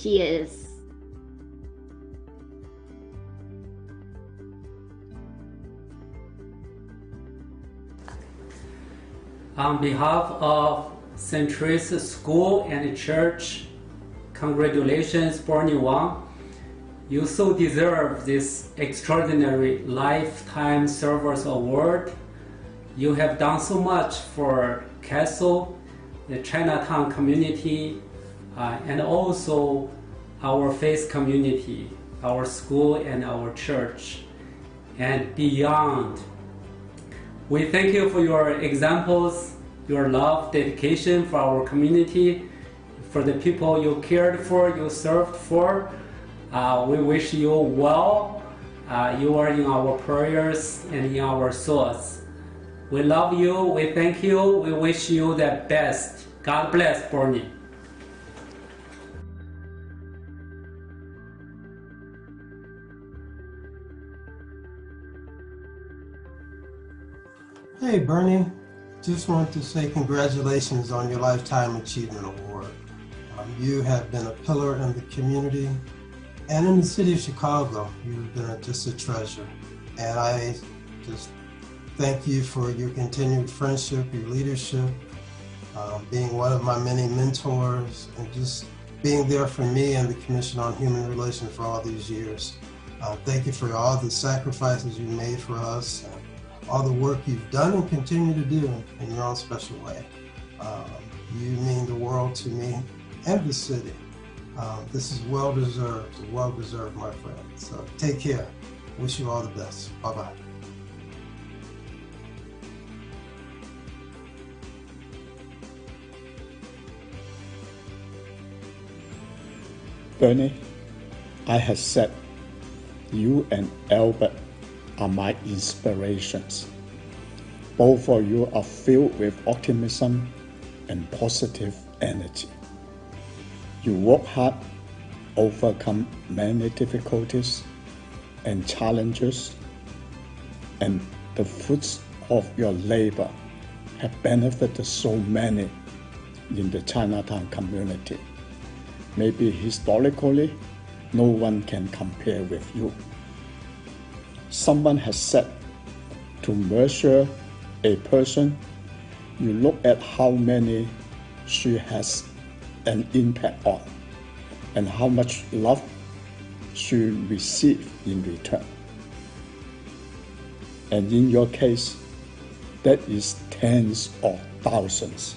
Cheers. On behalf of St. Teresa School and Church, congratulations, Bernie Wong. You so deserve this extraordinary Lifetime Service Award. You have done so much for CASL, the Chinatown community, and also our faith community, our school and our church, and beyond. We thank you for your examples, your love, dedication for our community, for the people you cared for, you served for. We wish you well. You are in our prayers and in our thoughts. We love you, we thank you, we wish you the best. God bless Bernie. Hey Bernie, just want to say congratulations on your Lifetime Achievement Award. You have been a pillar in the community and in the city of Chicago. You've been just a treasure. And I just thank you for your continued friendship, your leadership, being one of my many mentors, and just being there for me and the Commission on Human Relations for all these years. Thank you for all the sacrifices you made for us, and all the work you've done and continue to do in your own special way. You mean the world to me and the city. This is well-deserved, my friend. So take care. Wish you all the best. Bye-bye. Bernie, I have said you and Albert are my inspirations. Both of you are filled with optimism and positive energy. You work hard, overcome many difficulties and challenges, and the fruits of your labor have benefited so many in the Chinatown community. Maybe historically, no one can compare with you. Someone has said, to measure a person, you look at how many she has an impact on and how much love she receives in return. And in your case, that is tens of thousands.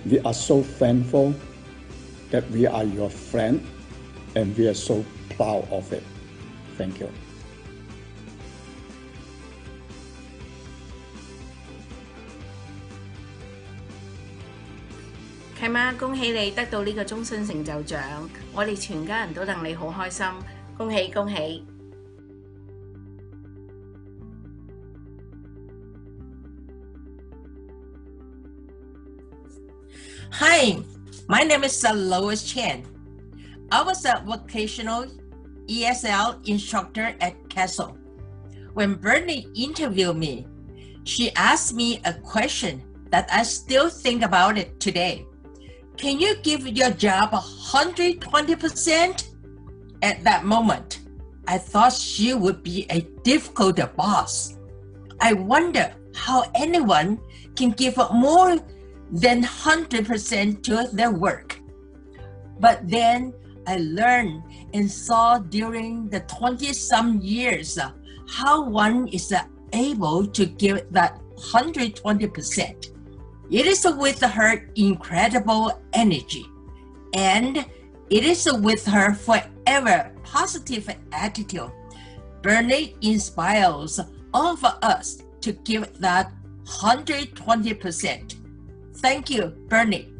We are so thankful that we are your friend, and we are so proud of it. Thank you. 契媽，恭喜你得到呢個終身成就獎，我哋全家人都戥你好開心，恭喜恭喜！ Hi, my name is Lois Chen. I was a vocational ESL instructor at CASL. When Bernie interviewed me, she asked me a question that I still think about it today. Can you give your job 120%? At that moment, I thought she would be a difficult boss. I wonder how anyone can give more than 100% to their work. But then I learned and saw during the 20-some years how one is able to give that 120%. It is with her incredible energy, and it is with her forever positive attitude. Bernie inspires all of us to give that 120%. Thank you, Bernie.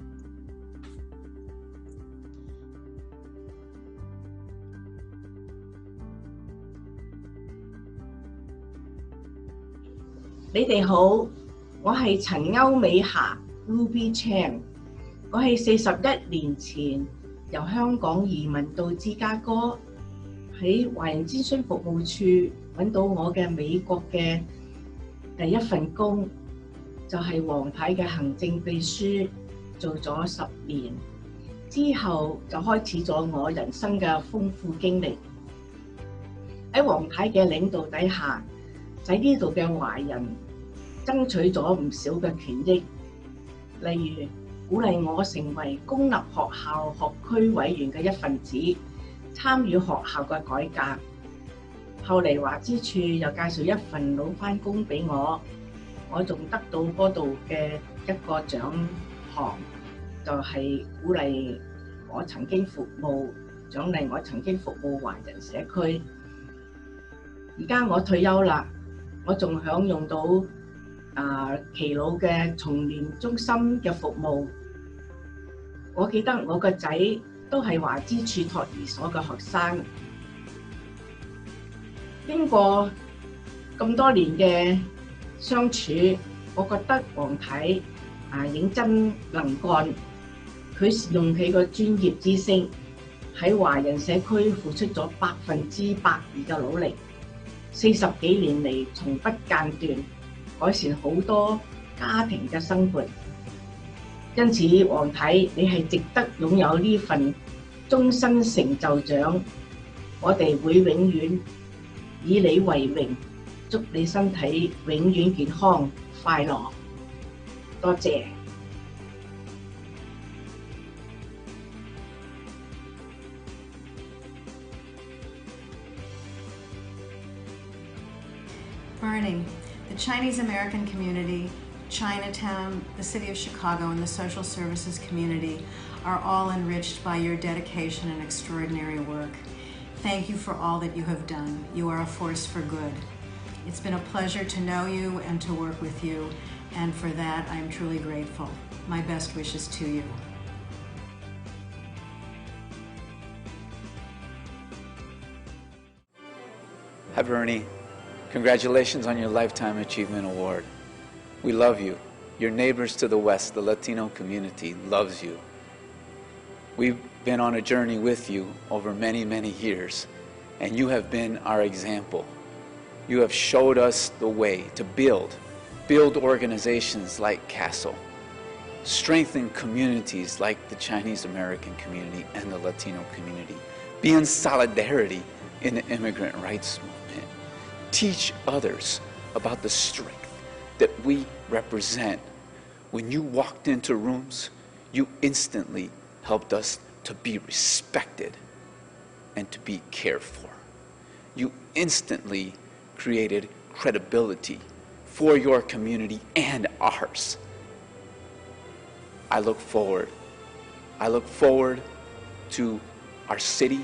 你哋好，我係陳歐美霞 Ruby Chan。我係41年前由香港移民到芝加哥，喺華人諮詢服務處揾到我嘅美國嘅第一份工，就係黃太嘅行政秘書，做咗10年。之後就開始咗我人生嘅豐富經歷。喺黃太嘅領導底下，喺呢度嘅華人爭取咗唔少嘅權益，例如鼓勵我成為公立學校學區委員嘅一份子，參與學校嘅改革。後嚟華之處又介紹一份老番工俾我，我仲得到嗰度嘅一個獎項，就係鼓勵我曾經服務，獎勵我曾經服務華人社區。而家我退休啦，我仲享用到耆老嘅童年中心嘅服務。我記得我個仔都係華之處托兒所嘅學生。經過咁多年嘅相處，我覺得黃太認真能幹，佢用佢個專業知識喺華人社區付出咗100%嘅努力。40幾年嚟從不間斷，改善好多家庭嘅生活。因此，黃太你係值得擁有呢份終身成就獎。我哋會永遠以你為榮，祝你身體永遠健康快樂。多謝。Bernie, the Chinese American community, Chinatown, the city of Chicago, and the social services community are all enriched by your dedication and extraordinary work. Thank you for all that you have done. You are a force for good. It's been a pleasure to know you and to work with you, and for that I am truly grateful. My best wishes to you. Hi, Bernie. Congratulations on your Lifetime Achievement Award. We love you. Your neighbors to the west, the Latino community, loves you. We've been on a journey with you over many, many years, and you have been our example. You have showed us the way to build organizations like CASL, strengthen communities like the Chinese American community and the Latino community, be in solidarity in the immigrant rights movement. Teach others about the strength that we represent. When you walked into rooms, you instantly helped us to be respected and to be cared for. You instantly created credibility for your community and ours. I look forward to our city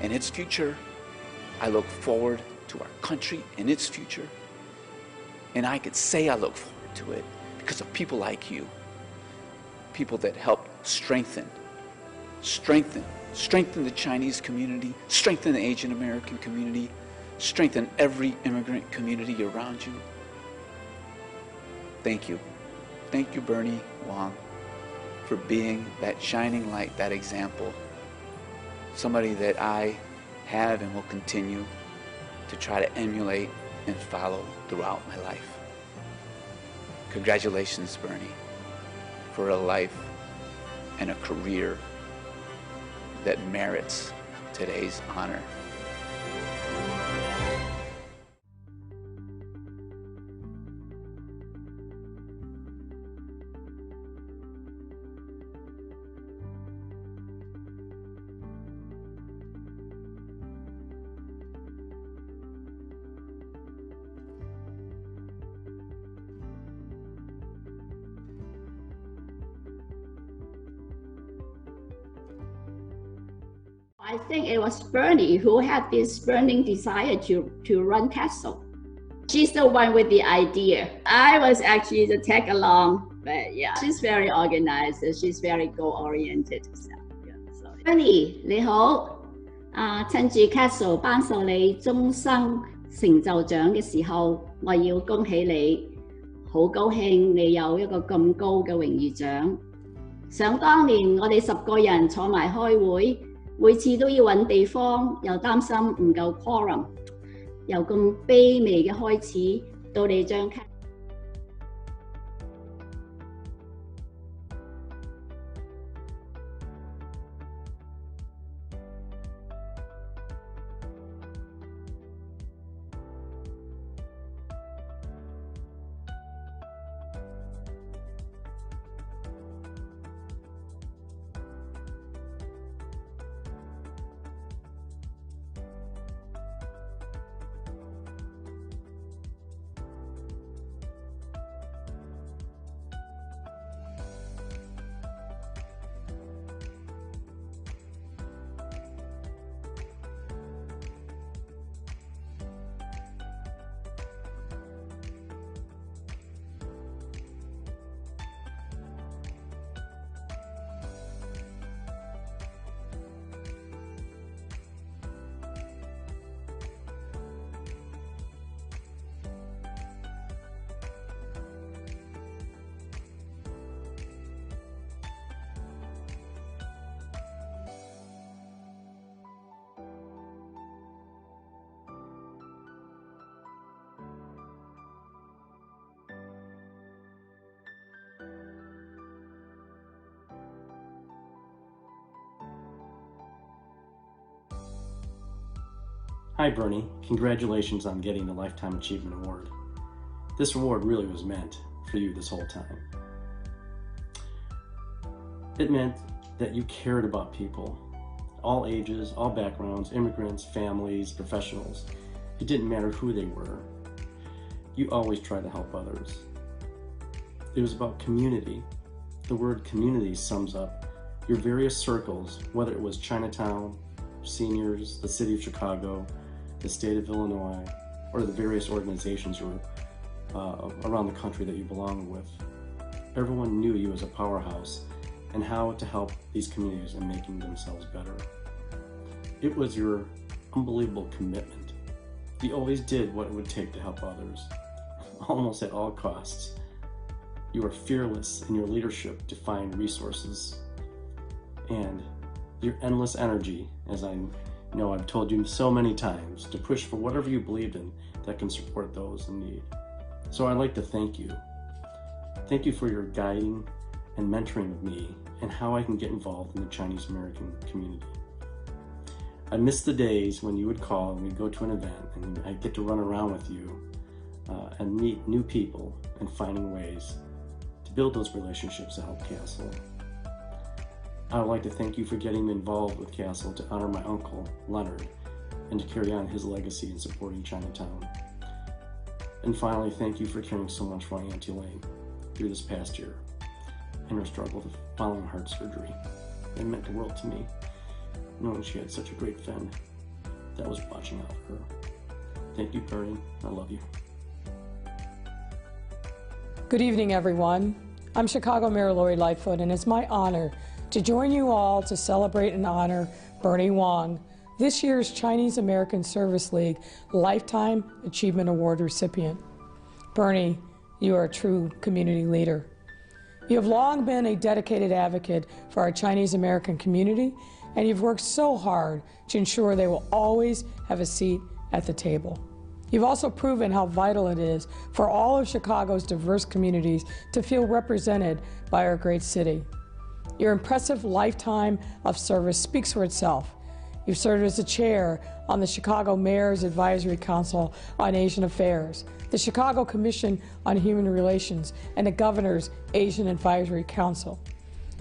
and its future. I look forward to our country and its future. And I could say I look forward to it because of people like you. People that help strengthen the Chinese community, strengthen the Asian American community, strengthen every immigrant community around you. Thank you. Thank you, Bernie, Wong, for being that shining light, that example. Somebody that I have and will continue to try to emulate and follow throughout my life. Congratulations, Bernie, for a life and a career that merits today's honor. I think it was Bernie who had this burning desire to run CASL. She's the one with the idea. I was actually the tag along, but yeah, she's very organized and she's very goal-oriented. So, Bernie, 你好，趁住 CASL 頒授你終生成就獎嘅時候，我要恭喜你，好高興你有一個咁高嘅榮譽獎。想當年我哋10個人坐埋開會。每次都要揾地方，又擔心唔夠 quorum， 由咁卑微嘅開始，到你將 Hi Bernie, congratulations on getting the Lifetime Achievement Award. This award really was meant for you this whole time. It meant that you cared about people, all ages, all backgrounds, immigrants, families, professionals. It didn't matter who they were. You always tried to help others. It was about community. The word community sums up your various circles, whether it was Chinatown, seniors, the city of Chicago, the state of Illinois, or the various organizations around the country that you belong with. Everyone knew you as a powerhouse and how to help these communities in making themselves better. It was your unbelievable commitment. You always did what it would take to help others, almost at all costs. You were fearless in your leadership to find resources, and your endless energy, as I know I've told you so many times, to push for whatever you believed in that can support those in need. So I'd like to thank you. Thank you for your guiding and mentoring of me and how I can get involved in the Chinese American community. I miss the days when you would call and we'd go to an event and I'd get to run around with you and meet new people and finding ways to build those relationships to help CASL. I would like to thank you for getting me involved with CASL to honor my uncle, Leonard, and to carry on his legacy in supporting Chinatown. And finally, thank you for caring so much for my Auntie Elaine through this past year and her struggle following heart surgery. It meant the world to me, knowing she had such a great friend that was watching out for her. Thank you, Bernie. I love you. Good evening, everyone. I'm Chicago Mayor Lori Lightfoot, and it's my honor to join you all to celebrate and honor Bernie Wong, this year's Chinese American Service League Lifetime Achievement Award recipient. Bernie, you are a true community leader. You have long been a dedicated advocate for our Chinese American community, and you've worked so hard to ensure they will always have a seat at the table. You've also proven how vital it is for all of Chicago's diverse communities to feel represented by our great city. Your impressive lifetime of service speaks for itself. You've served as the chair on the Chicago Mayor's Advisory Council on Asian Affairs, the Chicago Commission on Human Relations, and the Governor's Asian Advisory Council.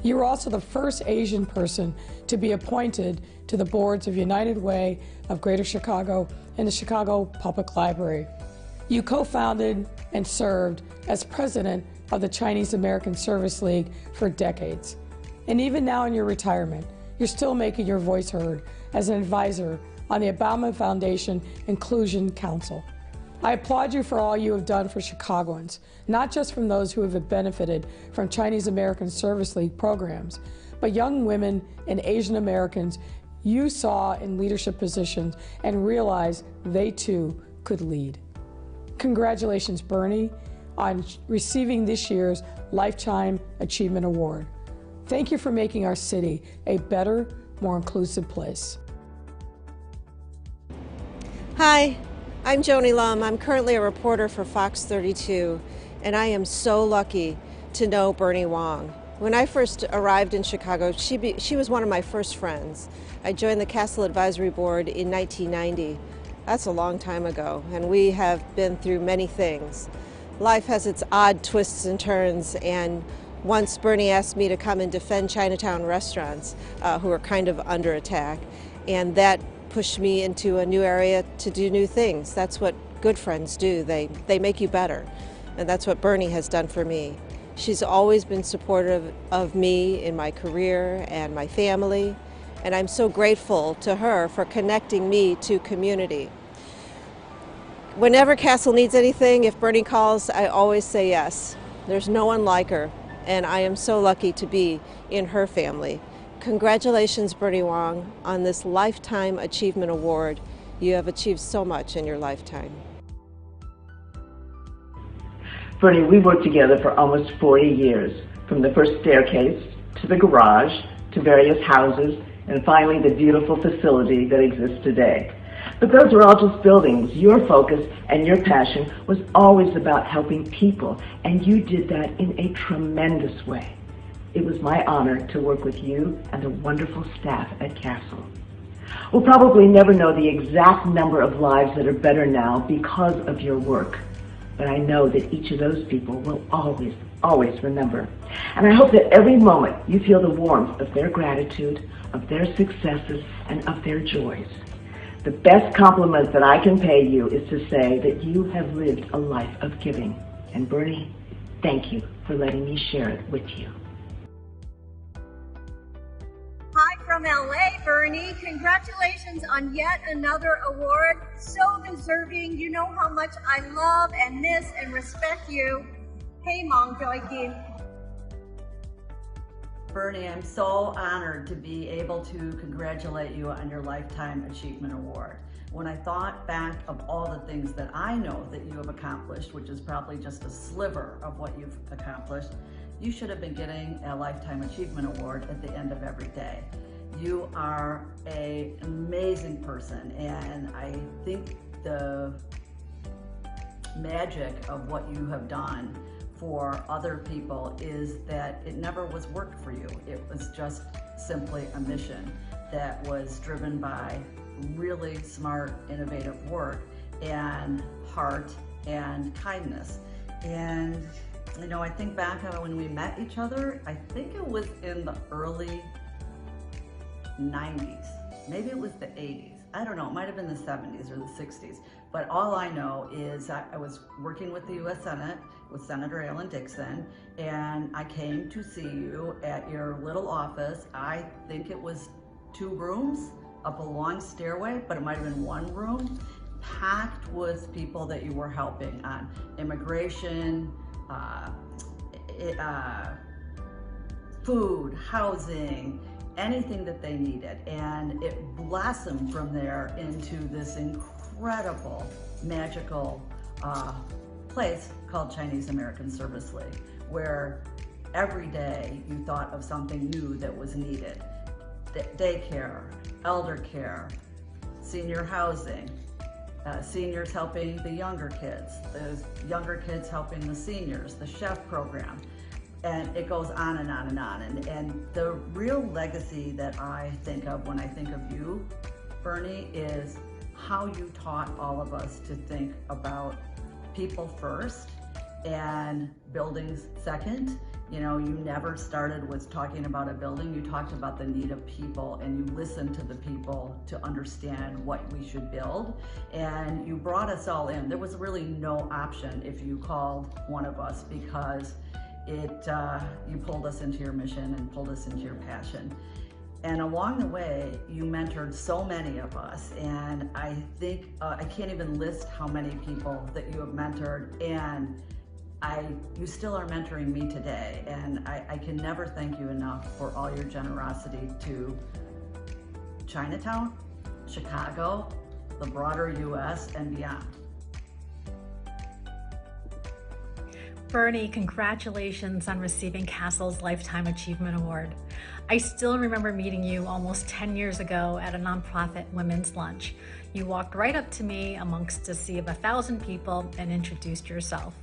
You were also the first Asian person to be appointed to the boards of United Way of Greater Chicago and the Chicago Public Library. You co-founded and served as president of the Chinese American Service League for decades. And even now in your retirement, you're still making your voice heard as an advisor on the Obama Foundation Inclusion Council. I applaud you for all you have done for Chicagoans, not just from those who have benefited from Chinese American Service League programs, but young women and Asian Americans you saw in leadership positions and realized they too could lead. Congratulations, Bernie, on receiving this year's Lifetime Achievement Award. Thank you for making our city a better, more inclusive place. Hi, I'm Joni Lum. I'm currently a reporter for Fox 32, and I am so lucky to know Bernie Wong. When I first arrived in Chicago, she was one of my first friends. I joined the CASL Advisory Board in 1990. That's a long time ago, and we have been through many things. Life has its odd twists and turns, and once Bernie asked me to come and defend Chinatown restaurants who are kind of under attack, and that pushed me into a new area to do new things. That's what good friends do. They make you better, and that's what Bernie has done for me. She's always been supportive of me in my career and my family, and I'm so grateful to her for connecting me to community. Whenever CASL needs anything, if Bernie calls, I always say yes. There's no one like her, and I am so lucky to be in her family. Congratulations, Bernie Wong, on this Lifetime Achievement Award. You have achieved so much in your lifetime. Bernie, we worked together for almost 40 years, from the first staircase to the garage to various houses and finally the beautiful facility that exists today. But those were all just buildings. Your focus and your passion was always about helping people, and you did that in a tremendous way. It was my honor to work with you and the wonderful staff at CASL. We'll probably never know the exact number of lives that are better now because of your work, but I know that each of those people will always, always remember. And I hope that every moment you feel the warmth of their gratitude, of their successes, and of their joys. The best compliment that I can pay you is to say that you have lived a life of giving. And Bernie, thank you for letting me share it with you. Hi from LA, Bernie. Congratulations on yet another award. So deserving. You know how much I love and miss and respect you. Hey, Mong Joy Kim. Bernie, I'm so honored to be able to congratulate you on your Lifetime Achievement Award. When I thought back of all the things that I know that you have accomplished, which is probably just a sliver of what you've accomplished, you should have been getting a Lifetime Achievement Award at the end of every day. You are an amazing person, and I think the magic of what you have done for other people is that it never was work for you. It was just simply a mission that was driven by really smart, innovative work and heart and kindness. And you know, I think back on when we met each other, I think it was in the early 90s. Maybe it was the 80s. I don't know, it might have been the 70s or the 60s. But all I know is I was working with the US Senate with Senator Alan Dixon, and I came to see you at your little office. I think it was 2 rooms up a long stairway, but it might have been 1 room, packed with people that you were helping on immigration, food, housing, anything that they needed. And it blossomed from there into this incredible, magical place called Chinese American Service League, where every day you thought of something new that was needed. Daycare, elder care, senior housing, seniors helping the younger kids, the younger kids helping the seniors, the chef program, and it goes on and on and on. And the real legacy that I think of when I think of you, Bernie, is how you taught all of us to think about people first and buildings second. You know, you never started with talking about a building, you talked about the need of people, and you listened to the people to understand what we should build. And you brought us all in. There was really no option if you called one of us, because you pulled us into your mission and pulled us into your passion. And along the way, you mentored so many of us, and I think, I can't even list how many people that you have mentored, and you still are mentoring me today, and I can never thank you enough for all your generosity to Chinatown, Chicago, the broader US, and beyond. Bernie, congratulations on receiving CASL's Lifetime Achievement Award. I still remember meeting you almost 10 years ago at a nonprofit women's lunch. You walked right up to me amongst a sea of 1,000 people and introduced yourself.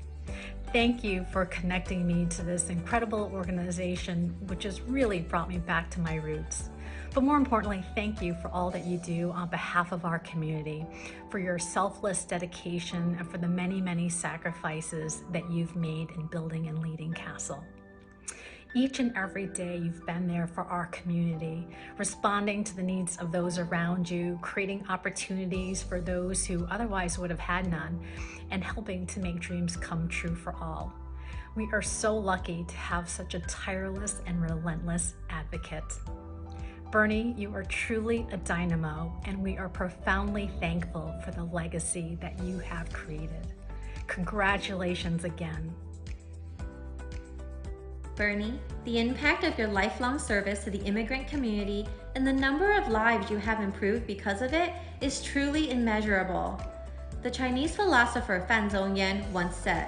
Thank you for connecting me to this incredible organization, which has really brought me back to my roots. But more importantly, thank you for all that you do on behalf of our community, for your selfless dedication, and for the many, many sacrifices that you've made in building and leading CASL. Each and every day you've been there for our community, responding to the needs of those around you, creating opportunities for those who otherwise would have had none, and helping to make dreams come true for all. We are so lucky to have such a tireless and relentless advocate. Bernie, you are truly a dynamo, and we are profoundly thankful for the legacy that you have created. Congratulations again. Bernie, the impact of your lifelong service to the immigrant community and the number of lives you have improved because of it is truly immeasurable. The Chinese philosopher Fan Zhongyan once said,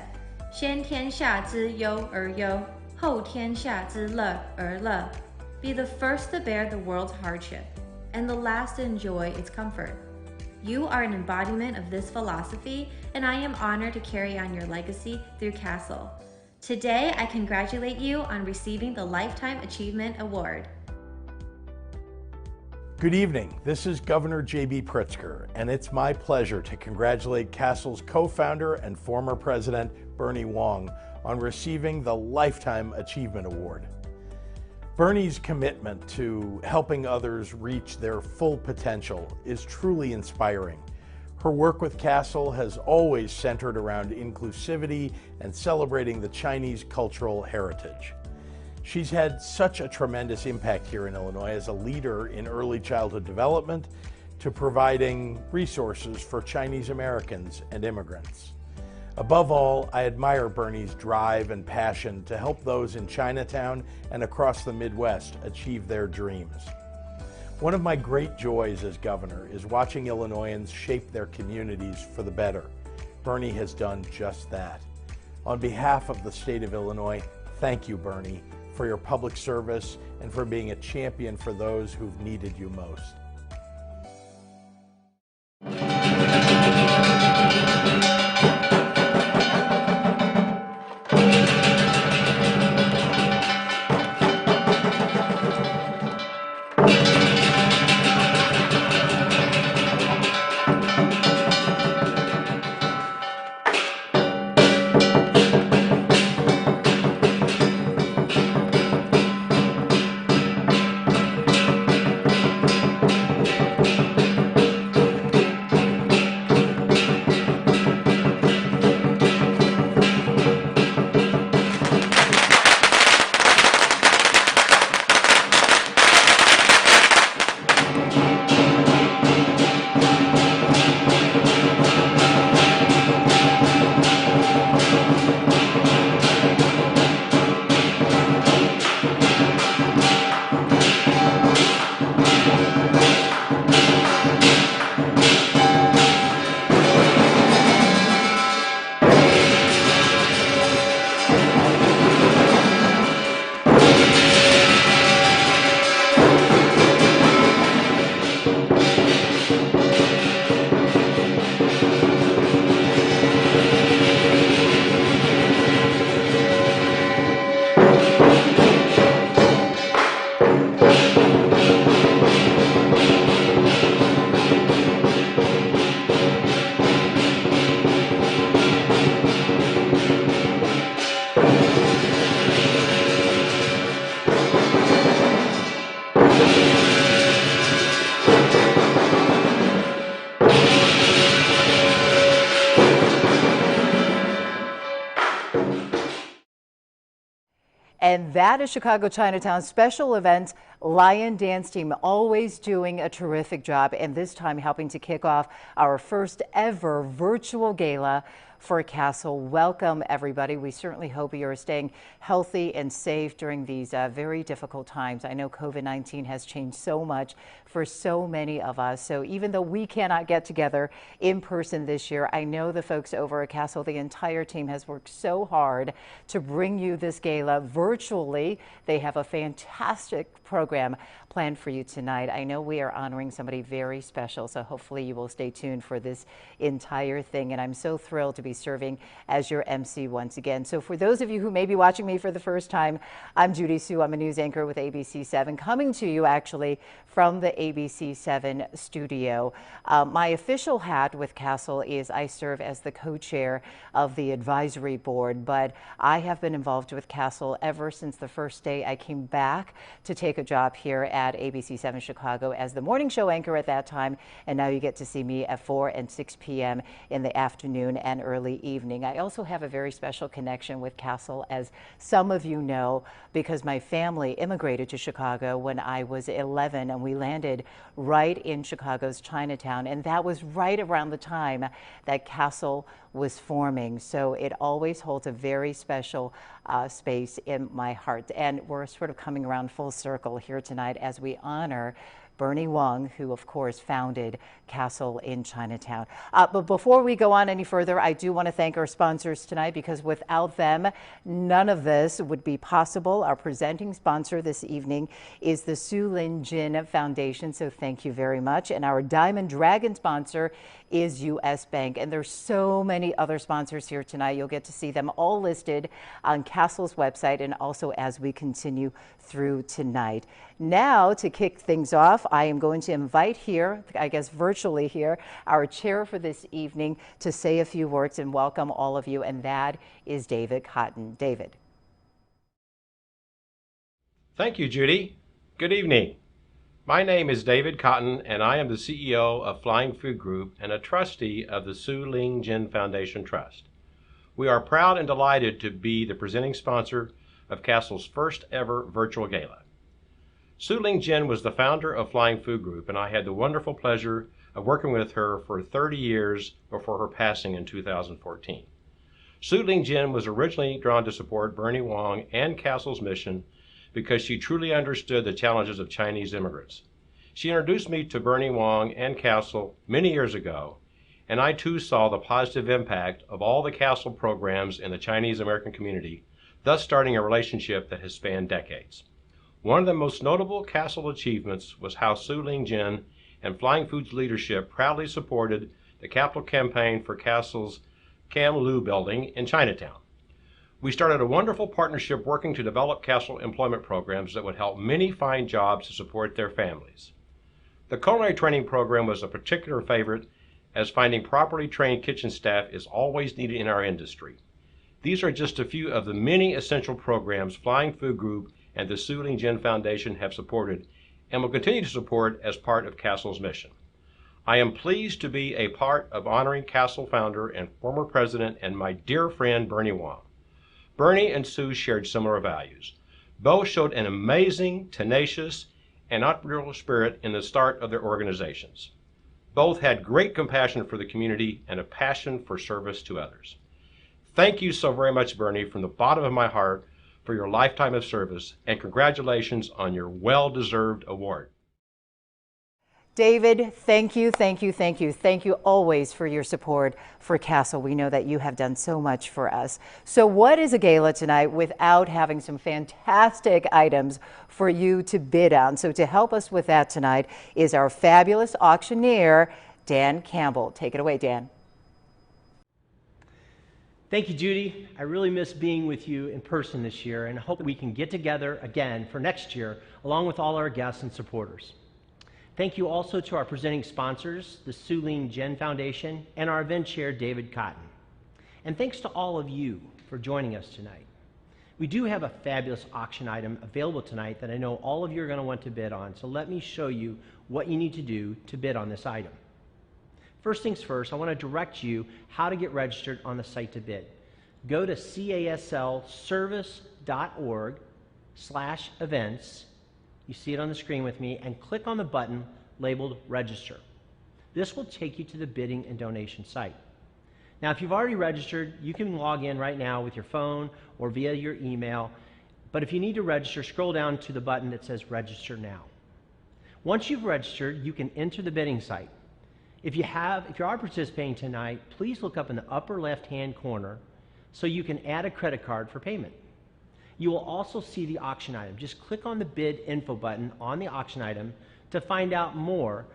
先天下之忧而忧，后天下之乐而乐. Be the first to bear the world's hardship, and the last to enjoy its comfort. You are an embodiment of this philosophy, and I am honored to carry on your legacy through CASL. Today, I congratulate you on receiving the Lifetime Achievement Award. Good evening. This is Governor J.B. Pritzker, and it's my pleasure to congratulate CASL's co-founder and former president, Bernie Wong, on receiving the Lifetime Achievement Award. Bernie's commitment to helping others reach their full potential is truly inspiring. Her work with CASL has always centered around inclusivity and celebrating the Chinese cultural heritage. She's had such a tremendous impact here in Illinois as a leader in early childhood development to providing resources for Chinese Americans and immigrants. Above all, I admire Bernie's drive and passion to help those in Chinatown and across the Midwest achieve their dreams. One of my great joys as governor is watching Illinoisans shape their communities for the better. Bernie has done just that. On behalf of the state of Illinois, thank you, Bernie, for your public service and for being a champion for those who've needed you most. And that is Chicago Chinatown special events Lion Dance Team, always doing a terrific job, and this time helping to kick off our first ever virtual gala for CASL. Welcome, everybody. We certainly hope you're staying healthy and safe during these very difficult times. I know COVID-19 has changed so much for so many of us. So even though we cannot get together in person this year, I know the folks over at CASL, the entire team has worked so hard to bring you this gala virtually. They have a fantastic program planned for you tonight. I know we are honoring somebody very special, so hopefully you will stay tuned for this entire thing. And I'm so thrilled to be serving as your MC once again. So for those of you who may be watching me for the first time, I'm Judy Sue. I'm a news anchor with ABC7, coming to you actually from the ABC7 studio. My official hat with CASL is I serve as the co-chair of the advisory board, but I have been involved with CASL ever since the first day I came back to take a job here at ABC7 Chicago as the morning show anchor at that time, and now you get to see me at 4 and 6 p.m. in the afternoon and early evening. I also have a very special connection with CASL, as some of you know, because my family immigrated to Chicago when I was 11, and we landed right in Chicago's Chinatown, and that was right around the time that CASL was forming. So it always holds a very special space in my heart. And we're sort of coming around full circle here tonight as we honor Bernie Wong, who of course founded CASL in Chinatown. But before we go on any further, I do want to thank our sponsors tonight, because without them, none of this would be possible. Our presenting sponsor this evening is the Su Lin Jin Foundation, so thank you very much. And our Diamond Dragon sponsor is U.S. Bank. And there's so many other sponsors here tonight. You'll get to see them all listed on CASL's website and also as we continue through tonight. Now, to kick things off, off, I am going to invite here, I guess virtually here, our chair for this evening to say a few words and welcome all of you, and that is David Cotton. David. Thank you, Judy. Good evening. My name is David Cotton, and I am the CEO of Flying Food Group and a trustee of the Su Ling Jin Foundation Trust. We are proud and delighted to be the presenting sponsor of CASL's first ever virtual gala. Su Ling Jin was the founder of Flying Food Group, and I had the wonderful pleasure of working with her for 30 years before her passing in 2014. Su Ling Jin was originally drawn to support Bernie Wong and CASL's mission because she truly understood the challenges of Chinese immigrants. She introduced me to Bernie Wong and CASL many years ago, and I too saw the positive impact of all the CASL programs in the Chinese American community, thus starting a relationship that has spanned decades. One of the most notable CASL achievements was how Su Ling Jin and Flying Food's leadership proudly supported the capital campaign for CASL's Cam Lu building in Chinatown. We started a wonderful partnership working to develop CASL employment programs that would help many find jobs to support their families. The culinary training program was a particular favorite, as finding properly trained kitchen staff is always needed in our industry. These are just a few of the many essential programs Flying Food Group and the Su Ling Jin Foundation have supported and will continue to support as part of CASL's mission. I am pleased to be a part of honoring CASL founder and former president and my dear friend Bernie Wong. Bernie and Sue shared similar values. Both showed an amazing, tenacious, and entrepreneurial spirit in the start of their organizations. Both had great compassion for the community and a passion for service to others. Thank you so very much, Bernie, from the bottom of my heart for your lifetime of service, and congratulations on your well-deserved award. David, thank you, thank you, thank you. Thank you always for your support for CASL. We know that you have done so much for us. So what is a gala tonight without having some fantastic items for you to bid on? So to help us with that tonight is our fabulous auctioneer, Dan Campbell. Take it away, Dan. Thank you, Judy. I really miss being with you in person this year and hope we can get together again for next year along with all our guests and supporters. Thank you also to our presenting sponsors, the Su Ling Jin Foundation, and our event chair, David Cotton. And thanks to all of you for joining us tonight. We do have a fabulous auction item available tonight that I know all of you are going to want to bid on, so let me show you what you need to do to bid on this item. First things first, I want to direct you how to get registered on the site to bid. Go to caslservice.org/events. You see it on the screen with me, and click on the button labeled Register. This will take you to the bidding and donation site. Now, if you've already registered, you can log in right now with your phone or via your email, but if you need to register, scroll down to the button that says Register Now. Once you've registered, you can enter the bidding site. If you are participating tonight, please look up in the upper left-hand corner so you can add a credit card for payment. You will also see the auction item. Just click on the bid info button on the auction item to find out more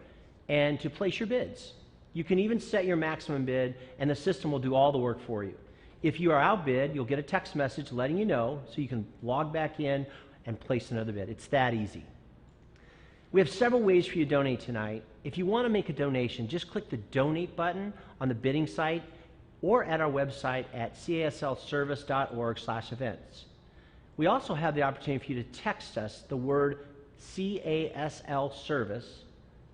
and to place your bids. You can even set your maximum bid and the system will do all the work for you. If you are outbid, you'll get a text message letting you know so you can log back in and place another bid. It's that easy. We have several ways for you to donate tonight. If you want to make a donation, just click the donate button on the bidding site or at our website at caslservice.org/events. We also have the opportunity for you to text us the word CASL service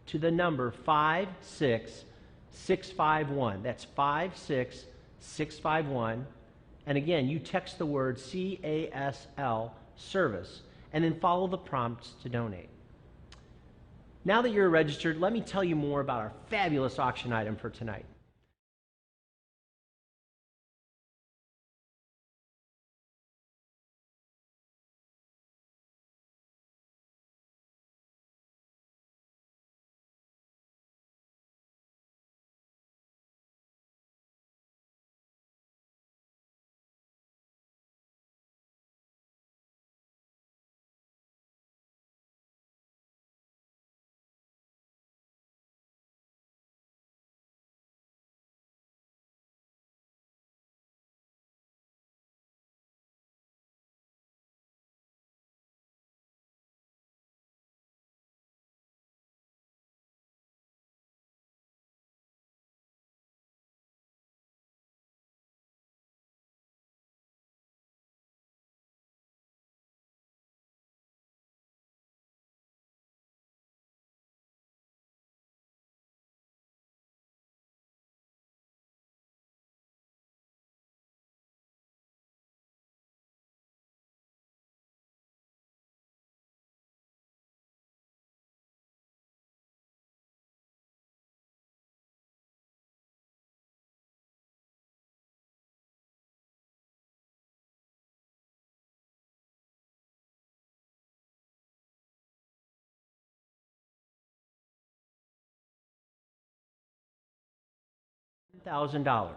to the number 56651. That's 56651. And again, you text the word CASL service and then follow the prompts to donate. Now that you're registered, let me tell you more about our fabulous auction item for tonight. $1,000.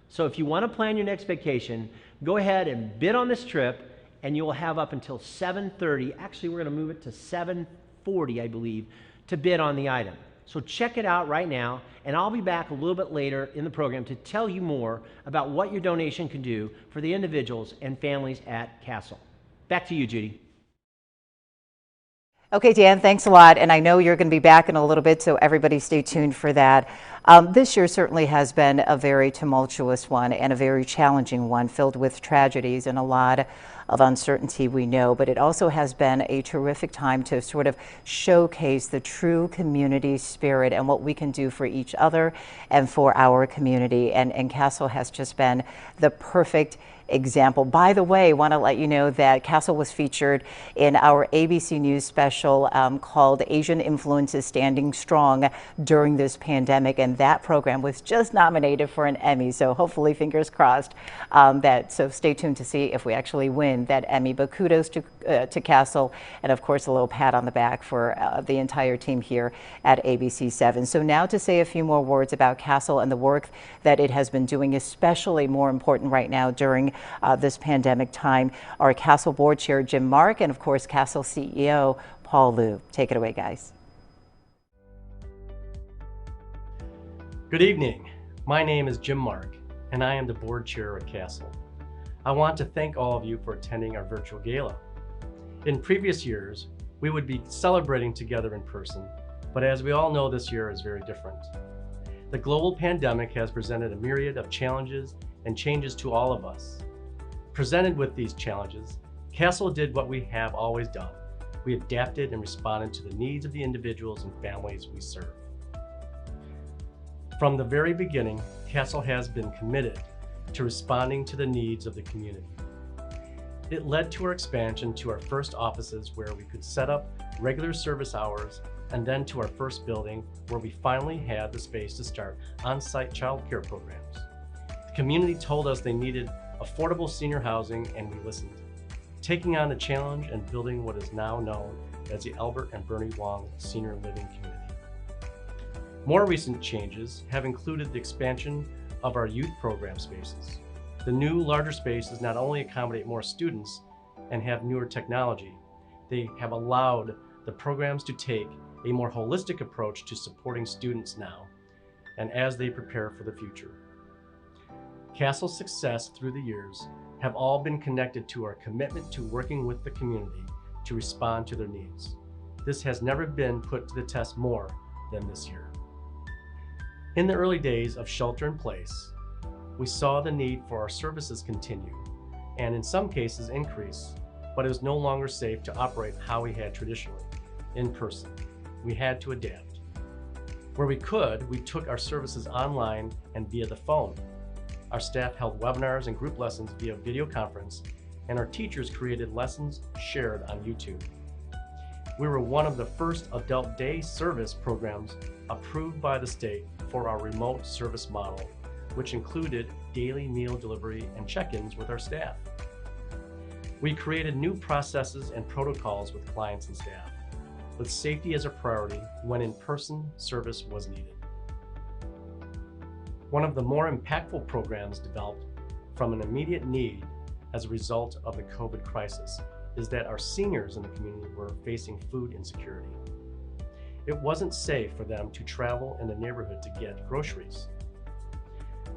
So if you want to plan your next vacation, go ahead and bid on this trip, and you will have up until 7:30. Actually, we're going to move it to 7:40, I believe, to bid on the item. So check it out right now, and I'll be back a little bit later in the program to tell you more about what your donation can do for the individuals and families at CASL. Back to you, Judy. Okay, Dan, thanks a lot. And I know you're going to be back in a little bit, so everybody stay tuned for that. This year certainly has been a very tumultuous one and a very challenging one, filled with tragedies and a lot of uncertainty, we know, but it also has been a terrific time to sort of showcase the true community spirit and what we can do for each other and for our community. And CASL has just been the perfect example. By the way, I want to let you know that CASL was featured in our ABC News special called Asian Influences Standing Strong during this pandemic, and that program was just nominated for an Emmy, so hopefully, fingers crossed, so stay tuned to see if we actually win that Emmy. But kudos to CASL, and of course a little pat on the back for the entire team here at ABC7. So now to say a few more words about CASL and the work that it has been doing, especially more important right now during this pandemic time, our CASL Board Chair Jim Mark and of course CASL CEO Paul Liu. Take it away, guys. Good evening. My name is Jim Mark, and I am the board chair at CASL. I want to thank all of you for attending our virtual gala. In previous years, we would be celebrating together in person, but as we all know, this year is very different. The global pandemic has presented a myriad of challenges and changes to all of us. Presented with these challenges, CASL did what we have always done. We adapted and responded to the needs of the individuals and families we serve. From the very beginning, CASL has been committed to responding to the needs of the community. It led to our expansion to our first offices where we could set up regular service hours, and then to our first building where we finally had the space to start on-site child care programs. The community told us they needed affordable senior housing, and we listened, taking on the challenge and building what is now known as the Albert and Bernie Wong Senior Living Community. More recent changes have included the expansion of our youth program spaces. The new, larger spaces not only accommodate more students and have newer technology, they have allowed the programs to take a more holistic approach to supporting students now and as they prepare for the future. CASL's success through the years have all been connected to our commitment to working with the community to respond to their needs. This has never been put to the test more than this year. In the early days of shelter in place, we saw the need for our services continue and in some cases increase, but it was no longer safe to operate how we had traditionally, in person. We had to adapt. Where we could, we took our services online and via the phone. Our staff held webinars and group lessons via video conference, and our teachers created lessons shared on YouTube. We were one of the first adult day service programs approved by the state for our remote service model, which included daily meal delivery and check-ins with our staff. We created new processes and protocols with clients and staff, with safety as a priority when in-person service was needed. One of the more impactful programs developed from an immediate need as a result of the COVID crisis is that our seniors in the community were facing food insecurity. It wasn't safe for them to travel in the neighborhood to get groceries.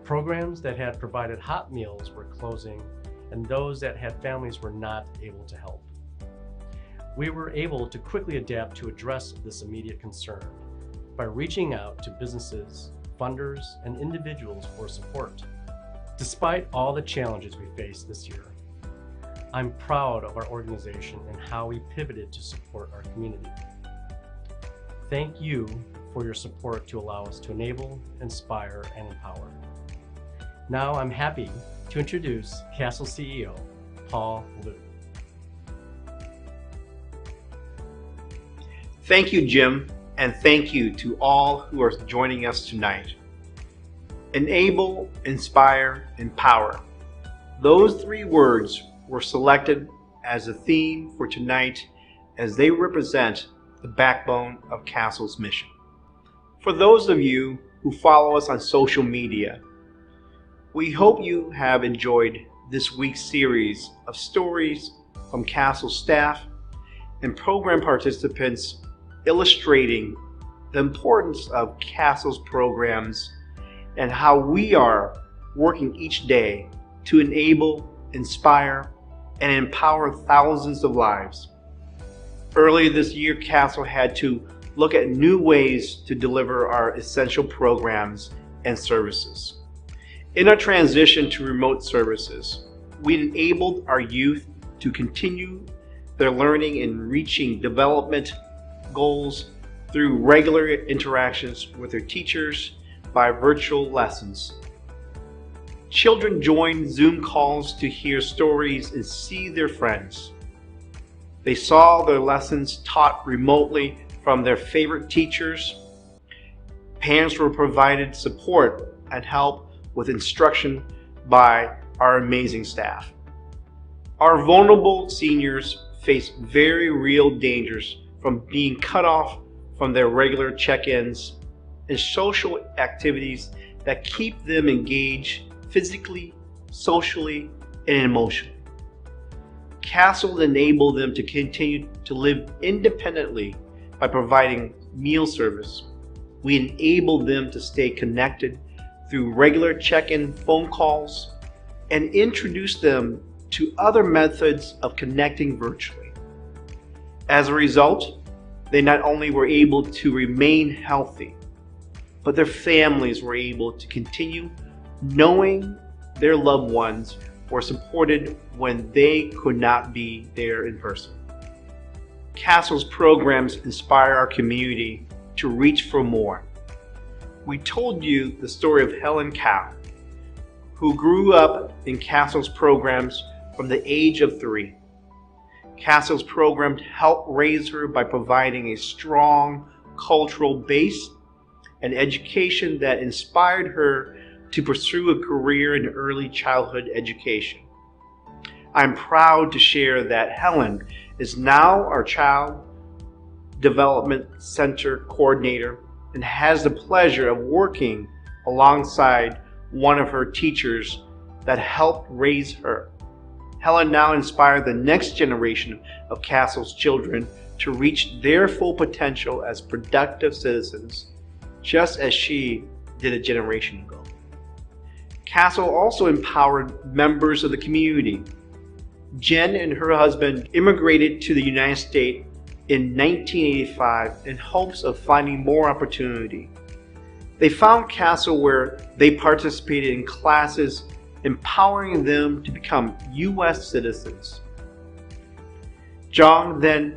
Programs that had provided hot meals were closing, and those that had families were not able to help. We were able to quickly adapt to address this immediate concern by reaching out to businesses, funders, and individuals for support. Despite all the challenges we faced this year, I'm proud of our organization and how we pivoted to support our community. Thank you for your support to allow us to enable, inspire, and empower. Now I'm happy to introduce CASL CEO, Paul Liu. Thank you, Jim, and thank you to all who are joining us tonight. Enable, inspire, empower. Those three words were selected as a theme for tonight as they represent the backbone of CASL's mission. For those of you who follow us on social media. We hope you have enjoyed this week's series of stories from CASL staff and program participants illustrating the importance of CASL's programs and how we are working each day to enable, inspire, and empower thousands of lives. Earlier this year, CASL had to look at new ways to deliver our essential programs and services. In our transition to remote services, we enabled our youth to continue their learning and reaching development goals through regular interactions with their teachers by virtual lessons. Children joined Zoom calls to hear stories and see their friends. They saw their lessons taught remotely from their favorite teachers. Parents were provided support and help with instruction by our amazing staff. Our vulnerable seniors face very real dangers from being cut off from their regular check-ins and social activities that keep them engaged physically, socially, and emotionally. CASL enabled them to continue to live independently by providing meal service. We enabled them to stay connected through regular check-in phone calls and introduced them to other methods of connecting virtually. As a result, they not only were able to remain healthy, but their families were able to continue knowing their loved ones were supported when they could not be there in person. CASL's programs inspire our community to reach for more. We told you the story of Helen Cow, who grew up in CASL's programs from the age of 3. CASL's program helped raise her by providing a strong cultural base and education that inspired her to pursue a career in early childhood education. I'm proud to share that Helen is now our Child Development Center coordinator and has the pleasure of working alongside one of her teachers that helped raise her. Helen now inspires the next generation of CASL's children to reach their full potential as productive citizens, just as she did a generation ago. CASL also empowered members of the community. Jen and her husband immigrated to the United States in 1985 in hopes of finding more opportunity. They found CASL where they participated in classes empowering them to become U.S. citizens. John then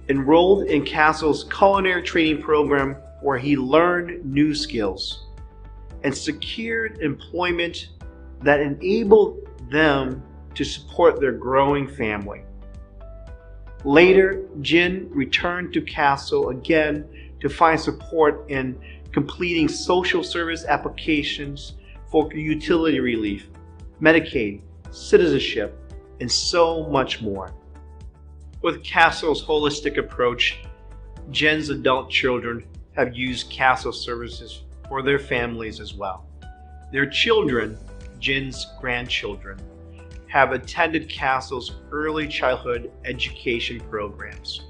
enrolled in CASL's culinary training program where he learned new skills and secured employment that enabled them to support their growing family. Later, Jin returned to CASL again to find support in completing social service applications for utility relief, Medicaid, citizenship, and so much more. With CASL's holistic approach, Jen's adult children have used CASL services for their families as well. Their children, Jen's grandchildren, have attended CASL's early childhood education programs.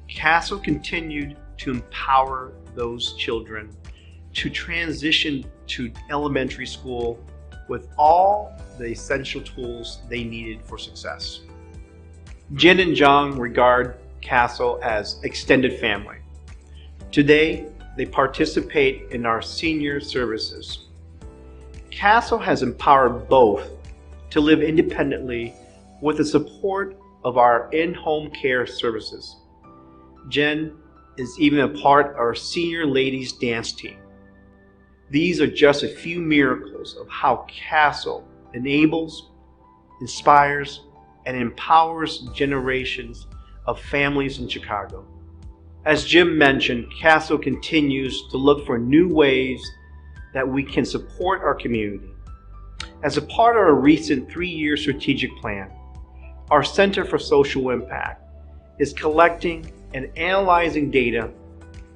CASL continued to empower those children to transition to elementary school with all the essential tools they needed for success. Jin and Zhang regard CASL as extended family. Today, they participate in our senior services. CASL has empowered both to live independently with the support of our in-home care services. Jen is even a part of our senior ladies dance team. These are just a few miracles of how CASL enables, inspires, and empowers generations of families in Chicago. As Jim mentioned, CASL continues to look for new ways that we can support our community. As a part of our recent 3-year strategic plan, our Center for Social Impact is collecting and analyzing data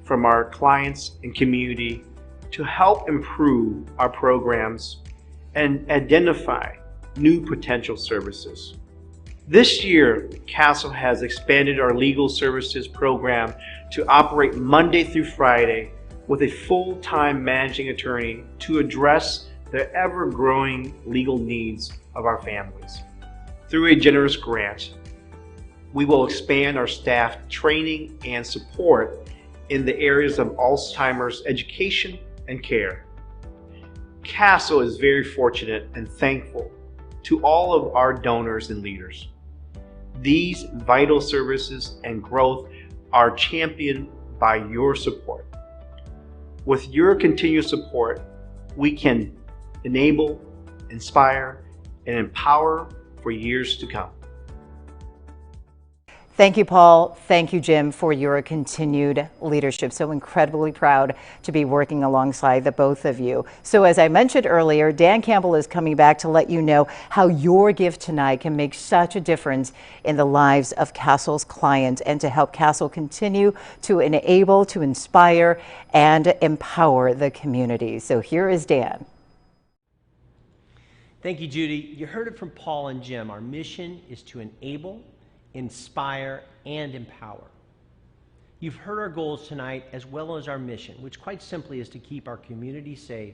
from our clients and community to help improve our programs and identify new potential services. This year, CASL has expanded our legal services program to operate Monday through Friday with a full-time managing attorney to address the ever-growing legal needs of our families. Through a generous grant, we will expand our staff training and support in the areas of Alzheimer's education and care. CASL is very fortunate and thankful to all of our donors and leaders. These vital services and growth are championed by your support. With your continued support, we can enable, inspire, and empower for years to come. Thank you, Paul. Thank you, Jim, for your continued leadership. So incredibly proud to be working alongside the both of you. So as I mentioned earlier, Dan Campbell is coming back to let you know how your gift tonight can make such a difference in the lives of CASL's clients and to help CASL continue to enable, to inspire, and empower the community. So here is Dan. Thank you, Judy. You heard it from Paul and Jim. Our mission is to enable, inspire, and empower. You've heard our goals tonight as well as our mission, which quite simply is to keep our community safe,